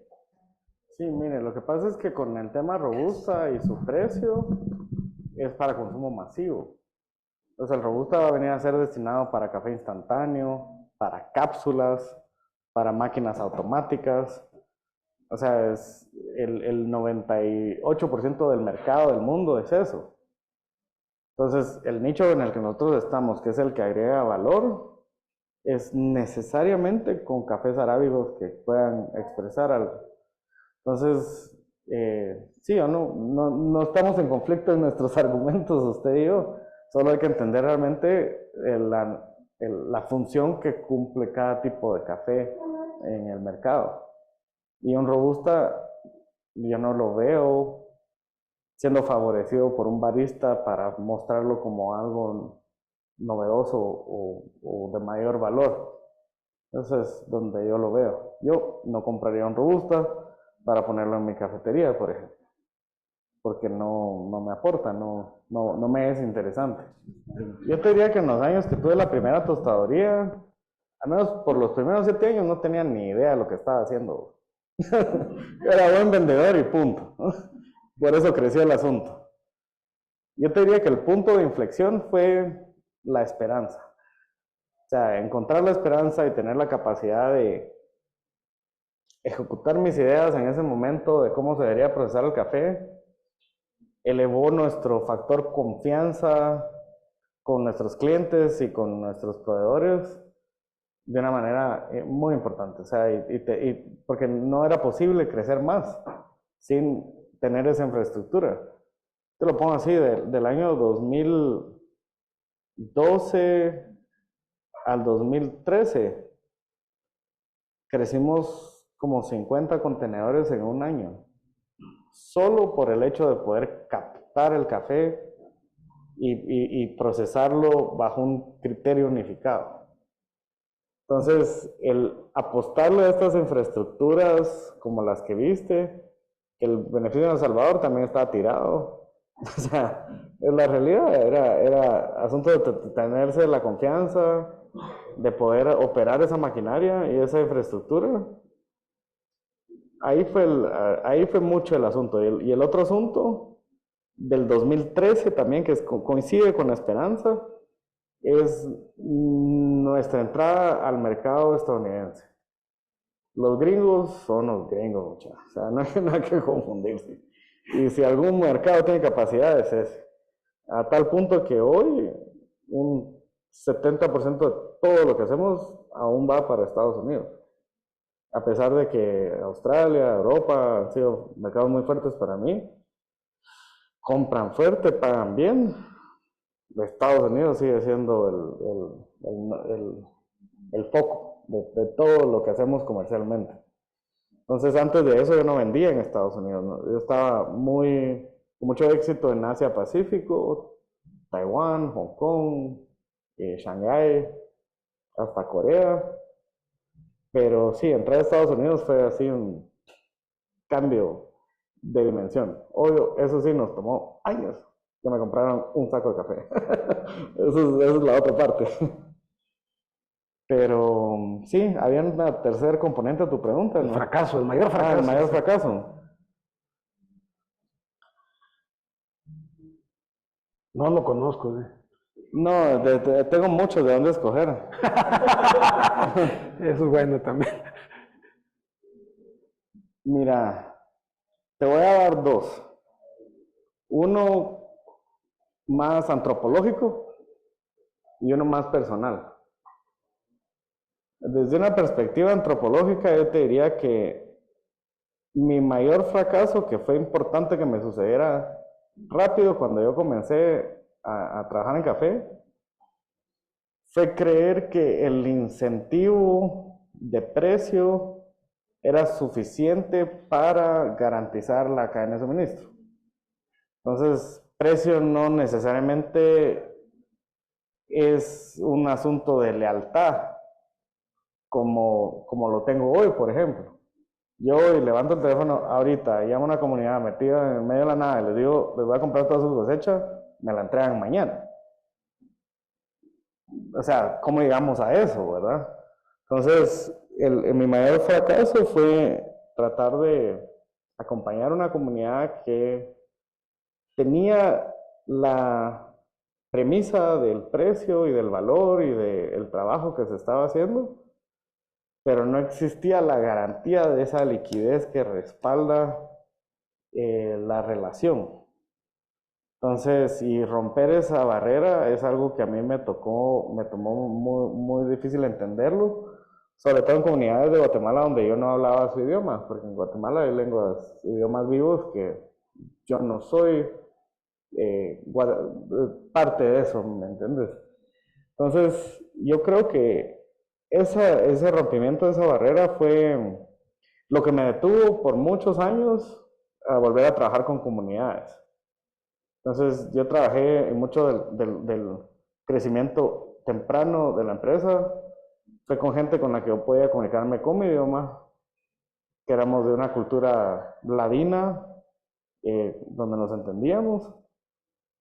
Sí, mire, lo que pasa es que con el tema robusta y su precio es para consumo masivo. Entonces el robusta va a venir a ser destinado para café instantáneo, para cápsulas, para máquinas automáticas. O sea, es el 98% del mercado del mundo es eso. Entonces, el nicho en el que nosotros estamos, que es el que agrega valor, es necesariamente con cafés arábigos que puedan expresar algo. Entonces, sí o no estamos en conflicto en nuestros argumentos, usted y yo. Solo hay que entender realmente la función que cumple cada tipo de café en el mercado. Y un robusta, yo no lo veo siendo favorecido por un barista para mostrarlo como algo novedoso o de mayor valor. Eso es donde yo lo veo. Yo no compraría un robusta para ponerlo en mi cafetería, por ejemplo, porque no me aporta, no me es interesante. Yo te diría que en los años que tuve la primera tostadoría, al menos por los primeros 7 años, no tenía ni idea de lo que estaba haciendo. Era buen vendedor y punto. Por eso creció el asunto. Yo te diría que el punto de inflexión fue la esperanza. O sea, encontrar la esperanza y tener la capacidad de ejecutar mis ideas en ese momento de cómo se debería procesar el café, elevó nuestro factor confianza con nuestros clientes y con nuestros proveedores de una manera muy importante. O sea, porque no era posible crecer más sin tener esa infraestructura. Te lo pongo así, del año 2012 al 2013, crecimos como 50 contenedores en un año, solo por el hecho de poder captar el café y procesarlo bajo un criterio unificado. Entonces, el apostarle a estas infraestructuras como las que viste, el beneficio de El Salvador también estaba tirado. O sea, la realidad era asunto de tenerse la confianza, de poder operar esa maquinaria y esa infraestructura. Ahí fue mucho el asunto. Y el otro asunto del 2013 también, que coincide con la esperanza, es nuestra entrada al mercado estadounidense. Los gringos son los gringos, muchachos. O sea, no hay nada que confundirse. Y si algún mercado tiene capacidad es ese. A tal punto que hoy un 70% de todo lo que hacemos aún va para Estados Unidos. A pesar de que Australia, Europa han sido mercados muy fuertes para mí, compran fuerte, pagan bien. Estados Unidos sigue siendo el foco de todo lo que hacemos comercialmente. Entonces, antes de eso yo no vendía en Estados Unidos, ¿no? Yo estaba con mucho éxito en Asia Pacífico, Taiwán, Hong Kong, Shanghái, hasta Corea. Pero sí, entrar a Estados Unidos fue así un cambio de dimensión. Obvio, eso sí nos tomó años que me compraron un saco de café. Esa es la otra parte. Pero sí, había una tercer componente a tu pregunta, El ¿no? fracaso, el mayor fracaso. El mayor fracaso. No lo conozco. No, tengo muchos de dónde escoger. Eso es bueno también. Mira, te voy a dar dos. Uno más antropológico y uno más personal. Desde una perspectiva antropológica, yo te diría que mi mayor fracaso, que fue importante que me sucediera rápido cuando yo comencé a trabajar en café, fue creer que el incentivo de precio era suficiente para garantizar la cadena de suministro. Entonces, precio no necesariamente es un asunto de lealtad, como lo tengo hoy, por ejemplo. Yo hoy levanto el teléfono ahorita, llamo a una comunidad metida en medio de la nada y les digo, les voy a comprar todas sus cosechas, me la entregan mañana. O sea, ¿cómo llegamos a eso, verdad? Entonces, mi mayor fracaso fue tratar de acompañar a una comunidad que tenía la premisa del precio y del valor y del trabajo que se estaba haciendo, pero no existía la garantía de esa liquidez que respalda la relación. Entonces, y romper esa barrera es algo que a mí me tomó muy, muy difícil entenderlo, sobre todo en comunidades de Guatemala donde yo no hablaba su idioma, porque en Guatemala hay idiomas vivos que yo no soy parte de eso, ¿me entiendes? Entonces, yo creo que ese rompimiento de esa barrera fue lo que me detuvo por muchos años a volver a trabajar con comunidades. Entonces, yo trabajé en mucho del crecimiento temprano de la empresa. Fue con gente con la que yo podía comunicarme con mi idioma, que éramos de una cultura ladina, donde nos entendíamos,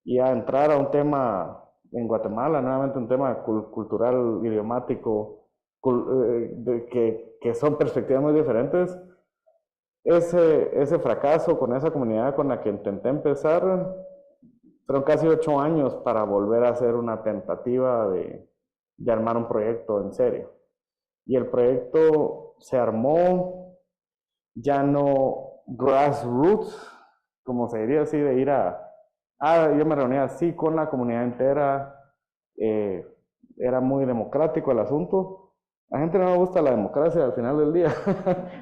y a entrar a un tema en Guatemala, nuevamente un tema cultural, idiomático, que son perspectivas muy diferentes. Ese fracaso con esa comunidad con la que intenté empezar, fueron casi 8 años para volver a hacer una tentativa de armar un proyecto en serio. Y el proyecto se armó ya no grassroots, como se diría así, de ir yo me reunía así con la comunidad entera, era muy democrático el asunto. A la gente no le gusta la democracia al final del día.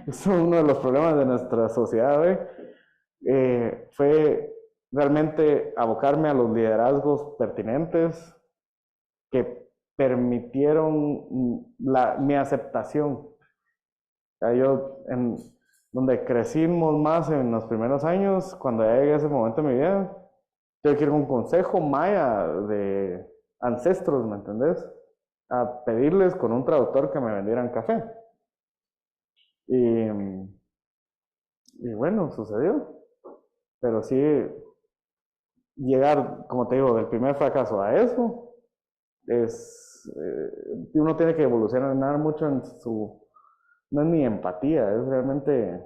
Es uno de los problemas de nuestra sociedad. Fue realmente abocarme a los liderazgos pertinentes que permitieron mi aceptación. O sea, donde crecimos más en los primeros años, cuando ya llegué a ese momento de mi vida, tuve que ir a un consejo maya de ancestros, ¿me entendés? A pedirles con un traductor que me vendieran café. Y bueno, sucedió. Pero sí, llegar, como te digo, del primer fracaso a eso, uno tiene que evolucionar mucho en no es ni empatía, es realmente,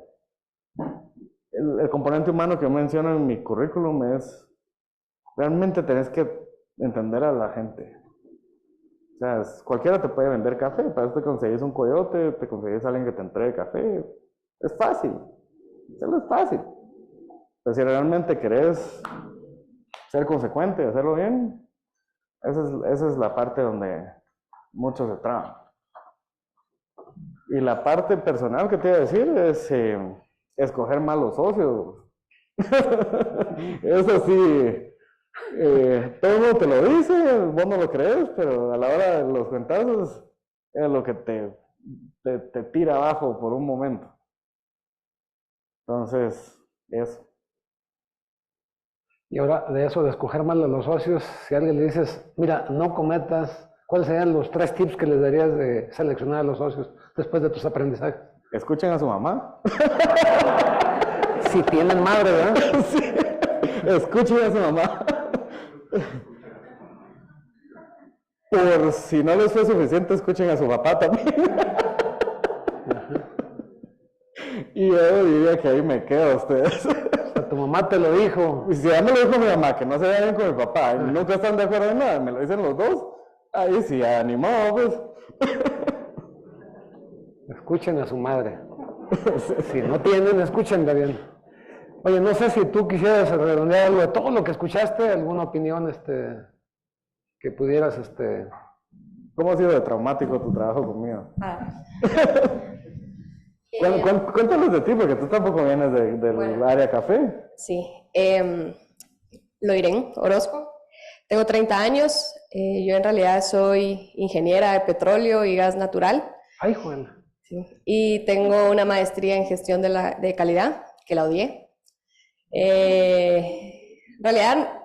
el componente humano que yo menciono en mi currículum es, realmente tenés que entender a la gente. O sea, cualquiera te puede vender café, para eso te conseguís un coyote, te conseguís a alguien que te entregue café, es fácil, hacerlo es fácil. Pero si realmente querés ser consecuente y hacerlo bien, esa es la parte donde muchos se traban. Y la parte personal que te iba a decir es escoger malos socios. Eso sí, todo el mundo te lo dice, vos no lo crees, pero a la hora de los cuentazos es lo que te tira abajo por un momento. Entonces, eso. Y ahora, de eso de escoger mal a los socios, si a alguien le dices, mira, no cometas, ¿cuáles serían los 3 tips que les darías de seleccionar a los socios después de tus aprendizajes? Escuchen a su mamá. Si tienen madre, ¿verdad? Sí. Escuchen a su mamá. Por si no les fue suficiente, escuchen a su papá también. Y yo diría que ahí me quedo a ustedes. Tu mamá te lo dijo. Y si ya me lo dijo mi mamá, que no se vayan con mi papá, y nunca están de acuerdo en nada, me lo dicen los dos, ahí sí, animado, pues. Escuchen a su madre. Si no tienen, escúchenla bien. Oye, no sé si tú quisieras redondear algo de todo lo que escuchaste, alguna opinión que pudieras. ¿Cómo ha sido de traumático tu trabajo conmigo? Cuéntanos de ti, porque tú tampoco vienes del área café. Sí, Loirén Orozco, tengo 30 años, yo en realidad soy ingeniera de petróleo y gas natural. Ay, Juan. Sí, y tengo una maestría en gestión de calidad, que la odié. En realidad,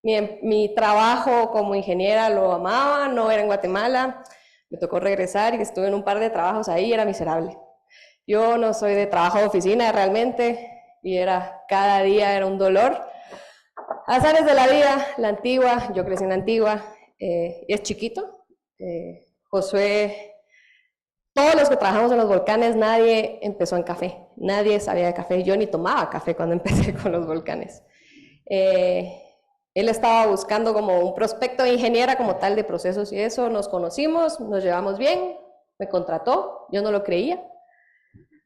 mi trabajo como ingeniera lo amaba, no era en Guatemala, me tocó regresar y estuve en un par de trabajos ahí y era miserable. Yo no soy de trabajo de oficina realmente y cada día era un dolor. Azares de la vida, la Antigua, yo crecí en la Antigua, y es chiquito. Josué, todos los que trabajamos en los volcanes, nadie empezó en café, nadie sabía de café, yo ni tomaba café cuando empecé con los volcanes. Él estaba buscando como un prospecto de ingeniera como tal de procesos y eso, nos conocimos, nos llevamos bien, me contrató, yo no lo creía.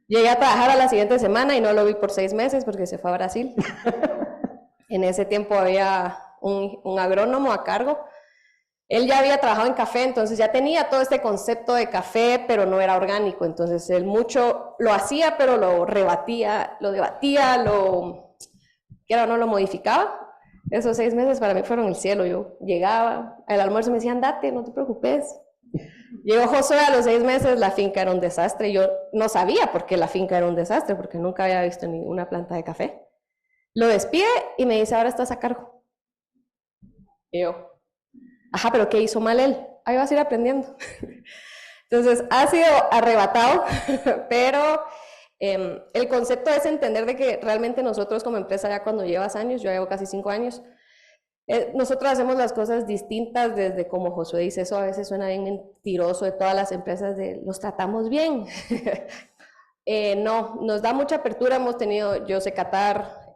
Llegué a trabajar a la siguiente semana y no lo vi por 6 meses porque se fue a Brasil. En ese tiempo había un agrónomo a cargo. Él ya había trabajado en café, entonces ya tenía todo este concepto de café, pero no era orgánico. Entonces él mucho lo hacía, pero lo rebatía, lo debatía, no lo modificaba. Esos 6 meses para mí fueron el cielo. Yo llegaba, al almuerzo me decían, date, no te preocupes. Llegó Josué a los 6 meses, la finca era un desastre. Yo no sabía por qué la finca era un desastre, porque nunca había visto ni una planta de café. Lo despide y me dice, ahora estás a cargo. Y yo, ajá, pero ¿qué hizo mal él? Ahí vas a ir aprendiendo. Entonces, ha sido arrebatado, pero el concepto es entender de que realmente nosotros como empresa, ya cuando llevas años, yo llevo casi 5 años, nosotros hacemos las cosas distintas desde como Josué dice, eso a veces suena bien mentiroso de todas las empresas de los tratamos bien. No, nos da mucha apertura, hemos tenido, yo sé catar,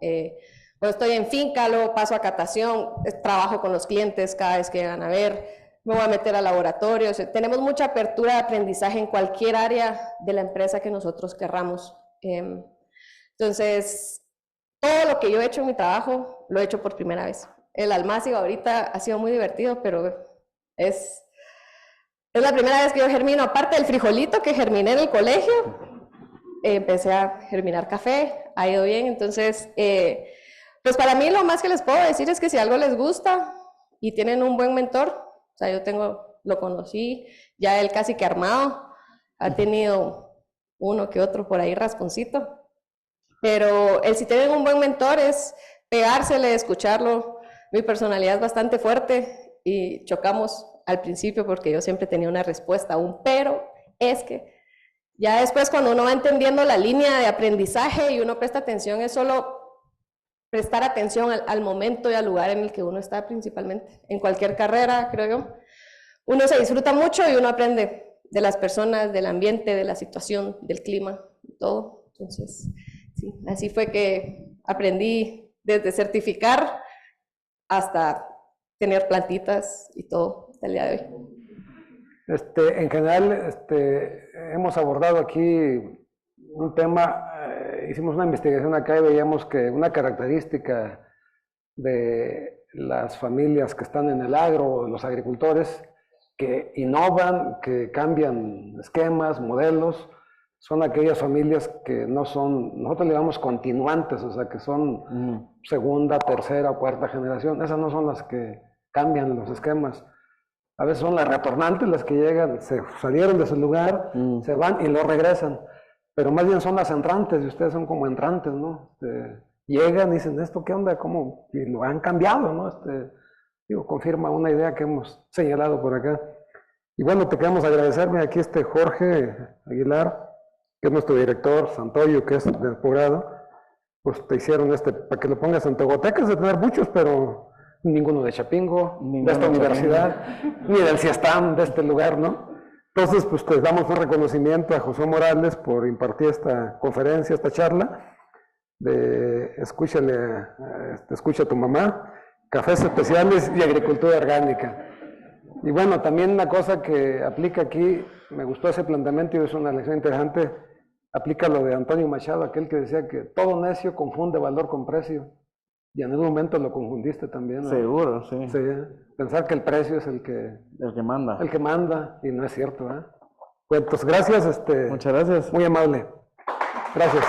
cuando estoy en finca, luego paso a catación, trabajo con los clientes cada vez que llegan a ver, me voy a meter a laboratorios, tenemos mucha apertura de aprendizaje en cualquier área de la empresa que nosotros querramos. Entonces, todo lo que yo he hecho en mi trabajo, lo he hecho por primera vez. El almácigo ahorita ha sido muy divertido, pero es la primera vez que yo germino, aparte del frijolito que germiné en el colegio, empecé a germinar café, ha ido bien, entonces, pues para mí lo más que les puedo decir es que si algo les gusta y tienen un buen mentor, o sea, lo conocí, ya él casi que armado, ha tenido uno que otro por ahí rasponcito, pero si tienen un buen mentor es pegársele, escucharlo, Mi personalidad es bastante fuerte y chocamos al principio porque yo siempre tenía una respuesta, un pero es que ya después cuando uno va entendiendo la línea de aprendizaje y uno presta atención, es solo prestar atención al momento y al lugar en el que uno está principalmente. En cualquier carrera, creo yo, uno se disfruta mucho y uno aprende de las personas, del ambiente, de la situación, del clima, todo. Entonces, sí, así fue que aprendí desde certificar hasta tener plantitas y todo hasta el día de hoy. En general, hemos abordado aquí un tema, hicimos una investigación acá y veíamos que una característica de las familias que están en el agro, los agricultores, que innovan, que cambian esquemas, modelos, son aquellas familias que no son, nosotros le llamamos continuantes, o sea, que son segunda, tercera o cuarta generación. Esas no son las que cambian los esquemas. A veces son las retornantes las que llegan, se salieron de su lugar, se van y lo regresan. Pero más bien son las entrantes, y ustedes son como entrantes, ¿no? Llegan y dicen, ¿esto qué onda? ¿Cómo? Y lo han cambiado, ¿no? Confirma una idea que hemos señalado por acá. Y bueno, te queremos agradecerme aquí Jorge Aguilar, que es nuestro director, Santoyo, que es del posgrado, pues te hicieron para que lo pongas en Tegotecas, de tener muchos, pero ninguno de Chapingo, de esta universidad, ni del CIESTAM, de este lugar, ¿no? Entonces, pues te damos un reconocimiento a José Morales por impartir esta conferencia, esta charla, de escucha a tu mamá, cafés especiales y agricultura orgánica. Y bueno, también una cosa que aplica aquí, me gustó ese planteamiento y es una lección interesante, aplica lo de Antonio Machado, aquel que decía que todo necio confunde valor con precio. Y en algún momento lo confundiste también, ¿no? Seguro, sí. Sí, pensar que el precio es el que manda. El que manda, y no es cierto, ¿eh? Pues gracias, Muchas gracias. Muy amable. Gracias.